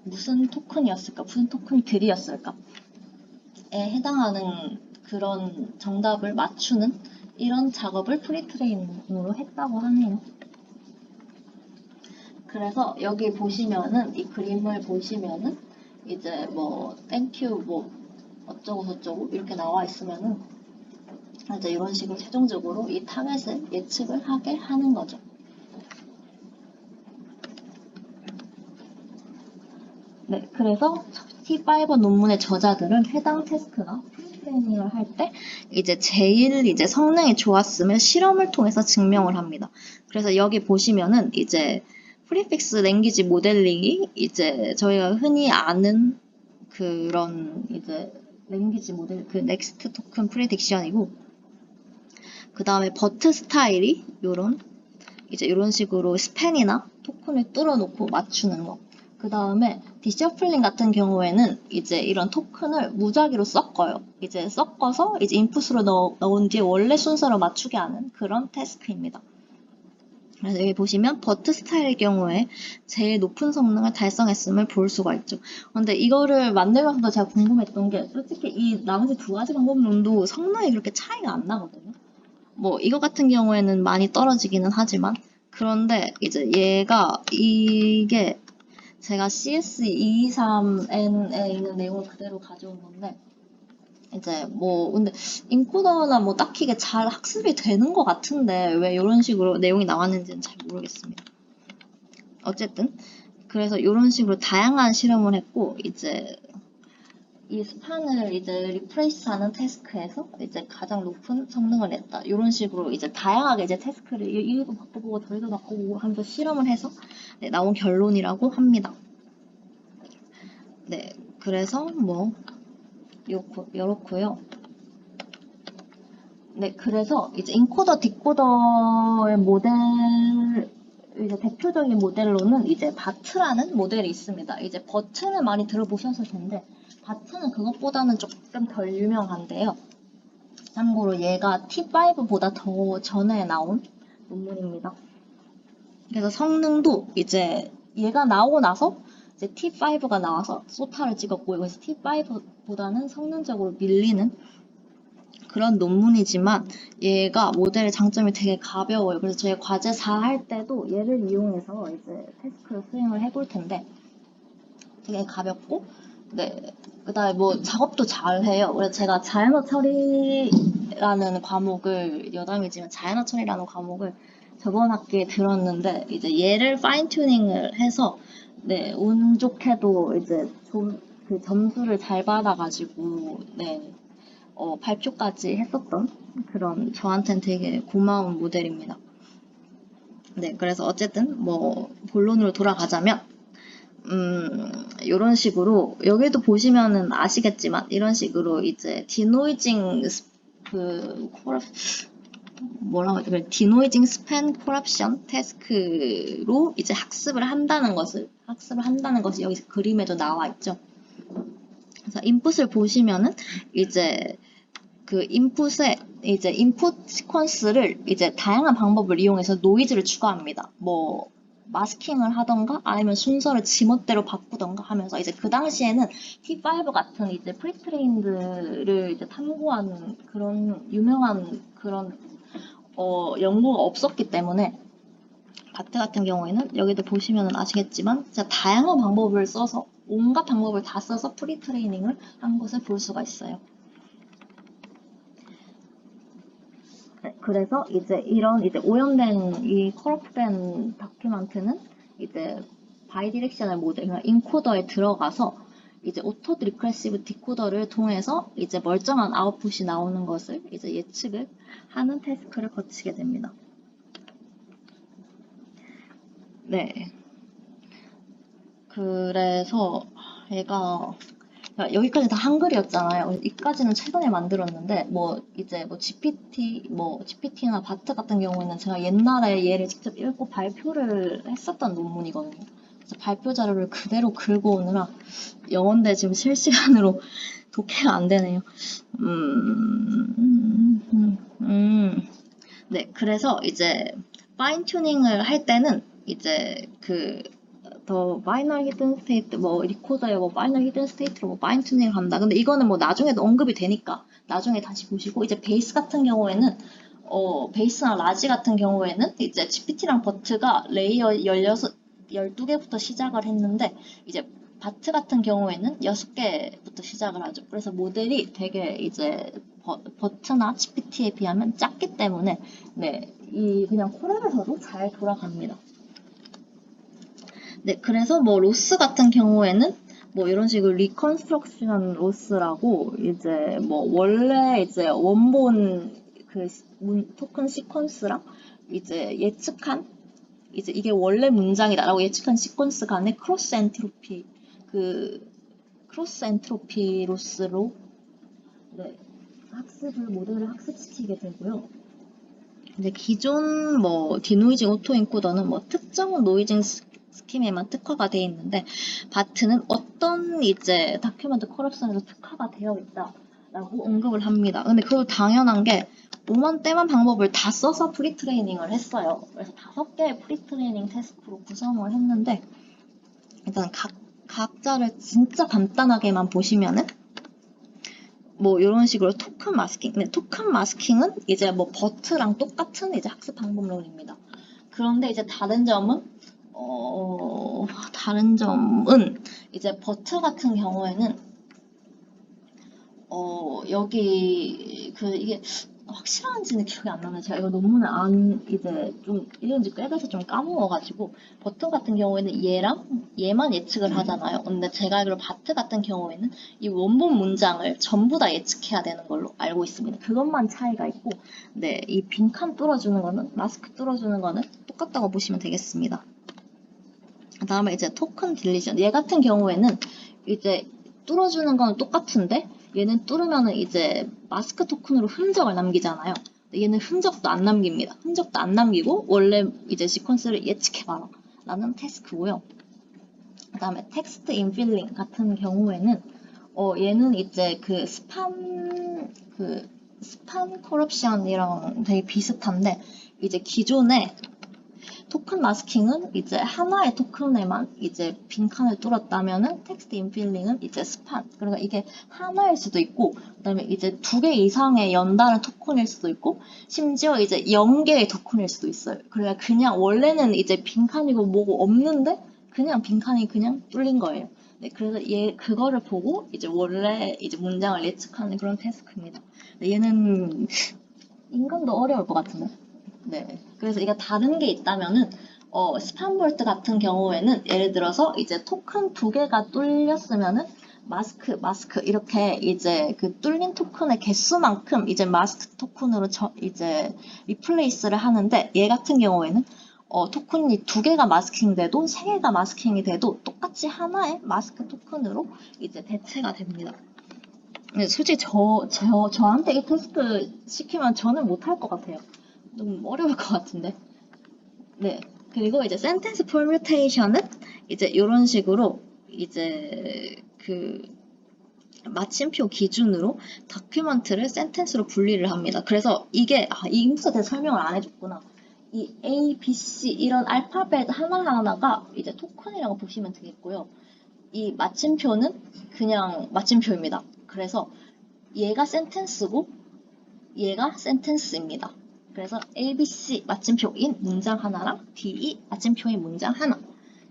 무슨 토큰이었을까? 무슨 토큰들이었을까? 에 해당하는 그런 정답을 맞추는 이런 작업을 프리트레이닝으로 했다고 하네요. 그래서 여기 보시면은 이 그림을 보시면은 이제 뭐 땡큐 뭐 어쩌고 저쩌고 이렇게 나와 있으면은 이제 이런 식으로 최종적으로 이 타겟을 예측을 하게 하는 거죠. 네, 그래서 T5 논문의 저자들은 해당 태스크가 프리트레이닝을 할 때 이제 제일 이제 성능이 좋았음을 실험을 통해서 증명을 합니다. 그래서 여기 보시면은 이제 프리픽스 랭귀지 모델링이 이제 저희가 흔히 아는 그런 이제 랭귀지 모델, 그 넥스트 토큰 프리딕션이고, 그 다음에 버트 스타일이 이런 식으로 스팬이나 토큰을 뚫어놓고 맞추는 거. 그 다음에 디셔플링 같은 경우에는 이제 이런 토큰을 무작위로 섞어요. 이제 섞어서 이제 인풋으로 넣은 뒤에 원래 순서로 맞추게 하는 그런 태스크입니다. 그래서 여기 보시면 버트 스타일의 경우에 제일 높은 성능을 달성했음을 볼 수가 있죠. 근데 이거를 만들면서도 제가 궁금했던 게, 솔직히 이 나머지 두 가지 방법론도 성능이 그렇게 차이가 안 나거든요. 뭐 이거 같은 경우에는 많이 떨어지기는 하지만, 그런데 이제 이게 제가 CS223N에 있는 내용을 그대로 가져온 건데, 이제 근데 인코더나 딱히 이게 잘 학습이 되는 것 같은데 왜 이런 식으로 내용이 나왔는지는 잘 모르겠습니다. 어쨌든 그래서 이런 식으로 다양한 실험을 했고, 이제 이 스판을 이제 리플레이스하는 태스크에서 이제 가장 높은 성능을 냈다. 이런 식으로 이제 다양하게 이제 태스크를 이거 바꿔보고 저기도 바꿔보고 하면서 실험을 해서 나온 결론이라고 합니다. 네, 그래서 이렇고요. 네, 그래서 이제 인코더, 디코더의 이제 대표적인 모델로는 이제 바트라는 모델이 있습니다. 이제 버트는 많이 들어보셨을 텐데, 바트는 그것보다는 조금 덜 유명한데요. 참고로 얘가 T5보다 더 전에 나온 논문입니다. 그래서 성능도 이제 얘가 나오고 나서 이제 T5가 나와서 소타를 찍었고, 그래서 T5보다는 성능적으로 밀리는 그런 논문이지만, 얘가 모델의 장점이 되게 가벼워요. 그래서 저희 과제 4 할 때도 얘를 이용해서 이제 태스크를 수행을 해볼 텐데, 되게 가볍고, 네. 그 다음에 작업도 잘 해요. 그래서 제가 자연어 처리라는 과목을, 여담이지만 자연어 처리라는 과목을 저번 학기에 들었는데, 이제 얘를 파인 튜닝을 해서, 네, 운 좋게도 이제 그 점수를 잘 받아가지고, 네, 발표까지 했었던 그런 저한테는 되게 고마운 모델입니다. 네, 그래서 어쨌든 본론으로 돌아가자면, 이런 식으로 여기도 보시면은 아시겠지만 이런 식으로 이제 디노이징 디노이징 스팬 코럽션 태스크로 이제 학습을 한다는 것이 여기 그림에도 나와 있죠. 그래서 인풋을 보시면은 이제 그 인풋에 이제 인풋 시퀀스를 이제 다양한 방법을 이용해서 노이즈를 추가합니다. 마스킹을 하던가 아니면 순서를 지멋대로 바꾸던가 하면서, 이제 그 당시에는 T5 같은 이제 프리트레인드를 이제 탐구한 그런 유명한 그런 연구가 없었기 때문에, 바트 같은 경우에는 여기도 보시면 아시겠지만 진짜 다양한 방법을 써서, 온갖 방법을 다 써서 프리트레이닝을 한 것을 볼 수가 있어요. 네, 그래서 이제 이런 이제 오염된 이 커럽된 다큐멘트는 이제 바이디렉셔널 모델, 그러니까 인코더에 들어가서 이제 오토 리크레시브 디코더를 통해서 이제 멀쩡한 아웃풋이 나오는 것을 이제 예측을 하는 태스크를 거치게 됩니다. 네. 그래서 얘가 여기까지 다 한글이었잖아요. 이까지는 최근에 만들었는데, GPT나 바트 같은 경우에는 제가 옛날에 얘를 직접 읽고 발표를 했었던 논문이거든요. 그래서 발표 자료를 그대로 긁고 오느라 영어인데 지금 실시간으로 독해가 안 되네요. 네, 그래서 이제 파인 튜닝을 할 때는 이제 더 바이너리 히든 스테이트, 리코더에 바이너리 히든 스테이트로 파인 튜닝을 한다. 근데 이거는 나중에도 언급이 되니까 나중에 다시 보시고, 이제 베이스 같은 경우에는 베이스나 라지 같은 경우에는 이제 GPT랑 버트가 레이어 12개부터 시작을 했는데, 이제 바트 같은 경우에는 6개부터 시작을 하죠. 그래서 모델이 되게 이제 버트나 GPT에 비하면 작기 때문에, 네, 그냥 콜앱에서도 잘 돌아갑니다. 네, 그래서 로스 같은 경우에는 이런 식으로 리컨스트럭션 로스라고, 이제 원래 이제 원본 토큰 시퀀스랑 이제 예측한 이제 이게 원래 문장이다라고 예측한 시퀀스 간의 크로스 엔트로피, 크로스 엔트로피로스로 네, 모델을 학습시키게 되고요. 이제 기존 디노이징 오토인코더는 특정 노이징 스킴에만 특화가 되어 있는데 바트는 어떤 이제 다큐멘트 컬렉션에서 특화가 되어 있다라고 언급을 합니다. 근데 그거 당연한 게 오만때만 방법을 다 써서 프리트레이닝을 했어요. 그래서 5개의 프리트레이닝 태스크로 구성을 했는데 일단 각자를 진짜 간단하게만 보시면은 이런 식으로 토큰 마스킹. 네, 토큰 마스킹은 이제 버트랑 똑같은 이제 학습 방법론입니다. 그런데 이제 다른 점은 이제 버트 같은 경우에는 여기 이게 확실한지는 기억이 안 나는데 제가 이거 논문을 이제 좀 읽은 지 꽤 돼서 좀 까먹어가지고 버트 같은 경우에는 얘만 예측을 하잖아요. 근데 제가 알기로 바트 같은 경우에는 이 원본 문장을 전부 다 예측해야 되는 걸로 알고 있습니다. 그것만 차이가 있고 네, 이 빈칸 뚫어주는 거는 마스크 뚫어주는 거는 똑같다고 보시면 되겠습니다. 그 다음에 이제 토큰 딜리션. 얘 같은 경우에는 이제 뚫어주는 건 똑같은데 얘는 뚫으면은 이제 마스크 토큰으로 흔적을 남기잖아요. 얘는 흔적도 안 남깁니다. 흔적도 안 남기고 원래 이제 시퀀스를 예측해봐라 라는 태스크고요. 그 다음에 텍스트 인필링 같은 경우에는 얘는 이제 스판 커럽션이랑 되게 비슷한데 이제 기존에 토큰 마스킹은 이제 하나의 토큰에만 이제 빈칸을 뚫었다면은 텍스트 인필링은 이제 스판. 그러니까 이게 하나일 수도 있고, 그다음에 이제 2개 이상의 연달아 토큰일 수도 있고, 심지어 이제 0개의 토큰일 수도 있어요. 그러니까 그냥 원래는 이제 빈칸이고 뭐고 없는데 그냥 빈칸이 그냥 뚫린 거예요. 네, 그래서 그거를 보고 이제 원래 이제 문장을 예측하는 그런 태스크입니다. 얘는 인간도 어려울 것 같은데. 네. 그래서 이게 다른 게 있다면은, 스판볼트 같은 경우에는 예를 들어서 이제 토큰 2개가 뚫렸으면은 마스크, 이렇게 이제 뚫린 토큰의 개수만큼 이제 마스크 토큰으로 이제 리플레이스를 하는데 얘 같은 경우에는 토큰이 2개가 마스킹 돼도 3개가 마스킹이 돼도 똑같이 하나의 마스크 토큰으로 이제 대체가 됩니다. 네, 솔직히 저한테 이 테스트 시키면 저는 못할 것 같아요. 너무 어려울 것 같은데. 네. 그리고 이제 센텐스 퍼뮤테이션은 이제 이런 식으로 이제 마침표 기준으로 다큐먼트를 센텐스로 분리를 합니다. 그래서 이게 이 인프에 대해 설명을 안 해줬구나. 이 A, B, C 이런 알파벳 하나하나가 이제 토큰이라고 보시면 되겠고요. 이 마침표는 그냥 마침표입니다. 그래서 얘가 센텐스고 얘가 센텐스입니다. 그래서 ABC 마침표인 문장 하나랑 DE 마침표인 문장 하나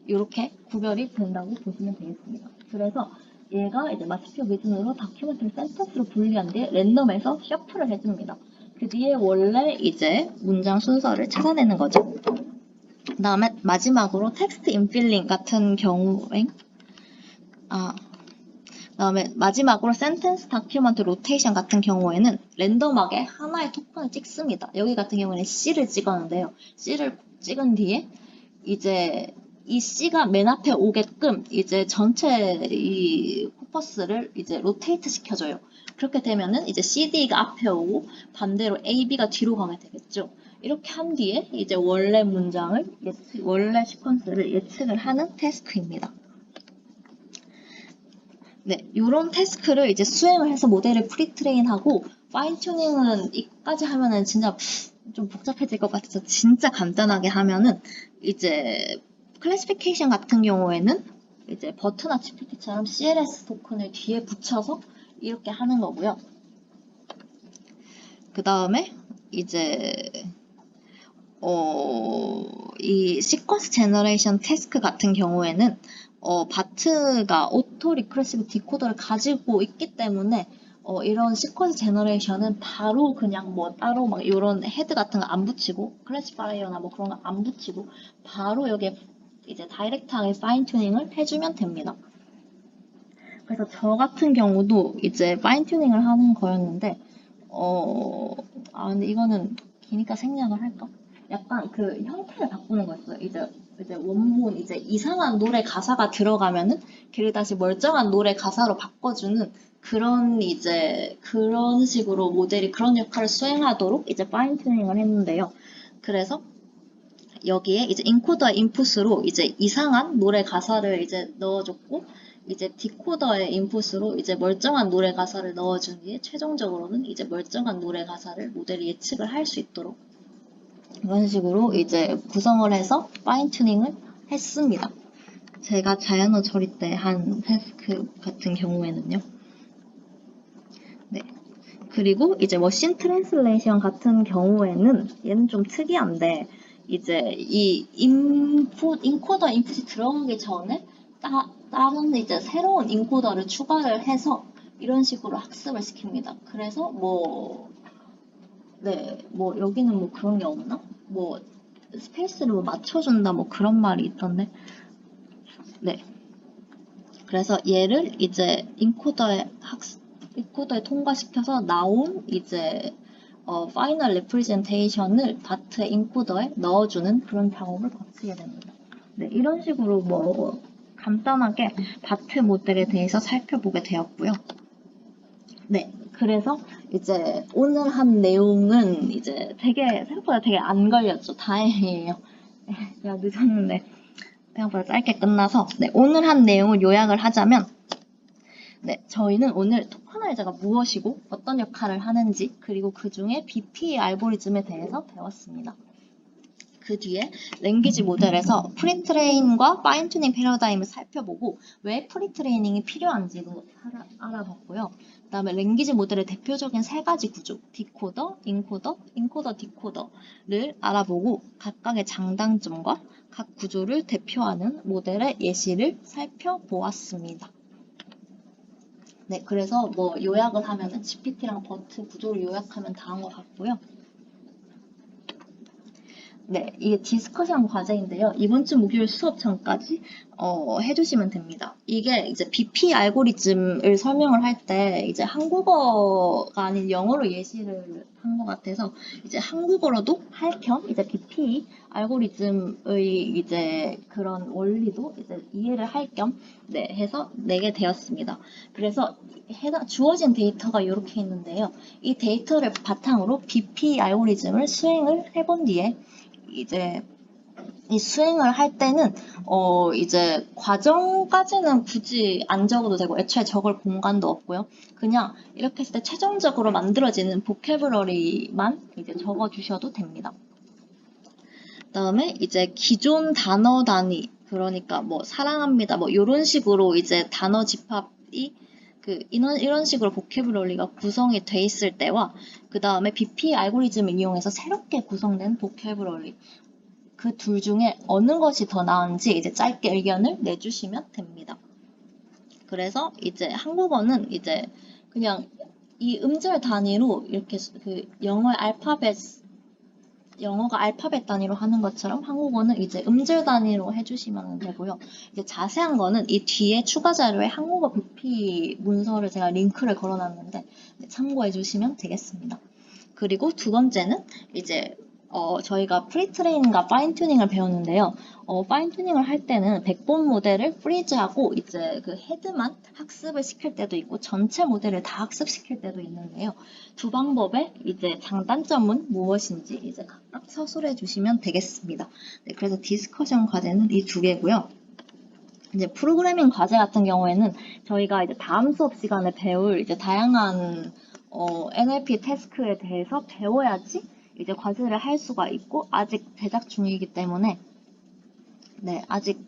이렇게 구별이 된다고 보시면 되겠습니다. 그래서 얘가 이제 마침표 기준으로 다큐멘트를 센텐스로 분리한 뒤에 랜덤에서 셔플을 해줍니다. 그 뒤에 원래 이제 문장 순서를 찾아내는 거죠. 그 다음에 마지막으로 텍스트 인필링 같은 경우에 그다음에 마지막으로 센텐스 다큐먼트 로테이션 같은 경우에는 랜덤하게 하나의 토큰을 찍습니다. 여기 같은 경우에는 C를 찍었는데요. C를 찍은 뒤에 이제 이 C가 맨 앞에 오게끔 이제 전체 이 코퍼스를 이제 로테이트 시켜줘요. 그렇게 되면은 이제 CD가 앞에 오고 반대로 AB가 뒤로 가게 되겠죠. 이렇게 한 뒤에 이제 원래 시퀀스를 예측을 하는 태스크입니다. 네, 이런 태스크를 이제 수행을 해서 모델을 프리트레인하고 파인 튜닝은 이까지 하면은 진짜 좀 복잡해질 것 같아서 진짜 간단하게 하면은 이제 클래시피케이션 같은 경우에는 이제 버트나 GPT처럼 CLS 토큰을 뒤에 붙여서 이렇게 하는 거고요. 그 다음에 이제 이 시퀀스 제너레이션 태스크 같은 경우에는 바트가 오토 리커시브 디코더를 가지고 있기 때문에 이런 시퀀스 제너레이션은 바로 그냥 따로 막 이런 헤드 같은 거 안 붙이고 클래시파이어나 그런 거 안 붙이고 바로 여기에 이제 다이렉트하게 파인 튜닝을 해주면 됩니다. 그래서 저 같은 경우도 이제 파인 튜닝을 하는 거였는데 근데 이거는 기니까 생략을 할까? 약간 그 형태를 바꾸는 거였어요. 이제 원본, 이제 이상한 노래 가사가 들어가면은 걔를 다시 멀쩡한 노래 가사로 바꿔주는 그런 식으로 모델이 그런 역할을 수행하도록 이제 파인 튜닝을 했는데요. 그래서 여기에 이제 인코더의 인풋으로 이제 이상한 노래 가사를 이제 넣어줬고, 이제 디코더의 인풋으로 이제 멀쩡한 노래 가사를 넣어준 뒤에 최종적으로는 이제 멀쩡한 노래 가사를 모델이 예측을 할 수 있도록 이런 식으로 이제 구성을 해서 파인 튜닝을 했습니다. 제가 자연어 처리 때 한 태스크 같은 경우에는요. 네. 그리고 이제 머신 트랜슬레이션 같은 경우에는 얘는 좀 특이한데, 이제 이 인코더 인풋이 들어가기 전에 다른 이제 새로운 인코더를 추가를 해서 이런 식으로 학습을 시킵니다. 그래서 뭐 여기는 뭐 그런 게 없나? 뭐 스페이스를 뭐 맞춰준다 뭐 그런 말이 있던데. 네. 그래서 얘를 이제 인코더에 통과시켜서 나온 이제 파이널 레프리젠테이션을 다트의 인코더에 넣어주는 그런 작업을 거치게 됩니다. 네, 이런 식으로 뭐 간단하게 다트 모델에 대해서 살펴보게 되었고요. 네, 그래서 이제 오늘 한 내용은 이제 생각보다 되게 안 걸렸죠. 다행이에요. 제가 늦었는데 생각보다 짧게 끝나서, 네, 오늘 한 내용을 요약을 하자면, 네, 저희는 오늘 토커나이저가 무엇이고 어떤 역할을 하는지, 그리고 그 중에 BP 알고리즘에 대해서 배웠습니다. 그 뒤에 랭귀지 모델에서 프리트레인과 파인튜닝 패러다임을 살펴보고 왜 프리트레이닝이 필요한지도 알아봤고요. 그 다음에 랭귀지 모델의 대표적인 세 가지 구조, 디코더, 인코더, 인코더, 디코더를 알아보고 각각의 장단점과 각 구조를 대표하는 모델의 예시를 살펴보았습니다. 네, 그래서 뭐 요약을 하면은 GPT랑 버트 구조를 요약하면 다 한 것 같고요. 네, 이게 디스커션 과제인데요. 이번 주 목요일 수업 전까지 해주시면 됩니다. 이게 이제 BP 알고리즘을 설명을 할 때 이제 한국어가 아닌 영어로 예시를 한 것 같아서 이제 한국어로도 할 겸 이제 BP 알고리즘의 이제 그런 원리도 이제 이해를 할 겸 네, 해서 내게 되었습니다. 그래서 주어진 데이터가 이렇게 있는데요. 이 데이터를 바탕으로 BP 알고리즘을 수행을 해본 뒤에 이제 이 수행을 할 때는 이제 과정까지는 굳이 안 적어도 되고 애초에 적을 공간도 없고요. 그냥 이렇게 했을 때 최종적으로 만들어지는 보캐블러리만 이제 적어 주셔도 됩니다. 그다음에 이제 기존 단어 단위, 그러니까 뭐 사랑합니다 뭐 이런 식으로 이제 단어 집합이 이런 식으로 보캐블러리가 구성이 돼 있을 때와 그 다음에 BP 알고리즘을 이용해서 새롭게 구성된 보캐블러리, 그 둘 중에 어느 것이 더 나은지 이제 짧게 의견을 내주시면 됩니다. 그래서 이제 한국어는 이제 그냥 이 음절 단위로 이렇게 영어가 알파벳 단위로 하는 것처럼 한국어는 이제 음절 단위로 해주시면 되고요. 이제 자세한 거는 이 뒤에 추가 자료에 한국어 BP 문서를 제가 링크를 걸어놨는데 참고해 주시면 되겠습니다. 그리고 두 번째는 이제 저희가 프리트레이닝과 파인튜닝을 배웠는데요. 파인튜닝을 할 때는 백본 모델을 프리즈하고 이제 그 헤드만 학습을 시킬 때도 있고 전체 모델을 다 학습시킬 때도 있는데요. 두 방법의 이제 장단점은 무엇인지 이제 각각 서술해 주시면 되겠습니다. 네, 그래서 디스커션 과제는 이 두 개고요. 이제 프로그래밍 과제 같은 경우에는 저희가 이제 다음 수업 시간에 배울 이제 다양한 NLP 태스크에 대해서 배워야지 이제 과제를 할 수가 있고 아직 제작 중이기 때문에 아직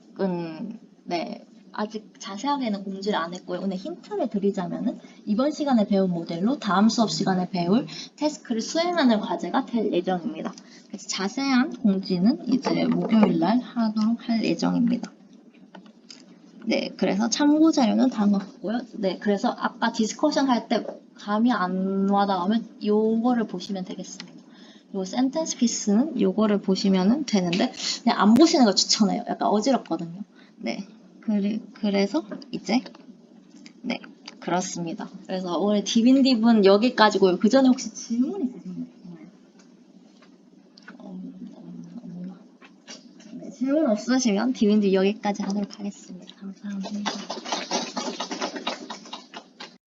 자세하게는 공지를 안 했고요. 오늘 힌트를 드리자면은 이번 시간에 배운 모델로 다음 수업 시간에 배울 태스크를 수행하는 과제가 될 예정입니다. 그래서 자세한 공지는 이제 목요일 날 하도록 할 예정입니다. 네, 그래서 참고 자료는 다음 것 같고요. 네, 그래서 아까 디스커션 할 때 감이 안 와닿으면 요거를 보시면 되겠습니다. 요 센텐스 피스는 요거를 보시면 되는데 그냥 안 보시는 걸 추천해요. 약간 어지럽거든요. 네, 그래서 이제 네, 그렇습니다. 그래서 오늘 디빈딥은 여기까지고요. 그 전에 혹시 질문 있으신가요? 질문 없으시면 디윈드 여기까지 하도록 하겠습니다. 감사합니다.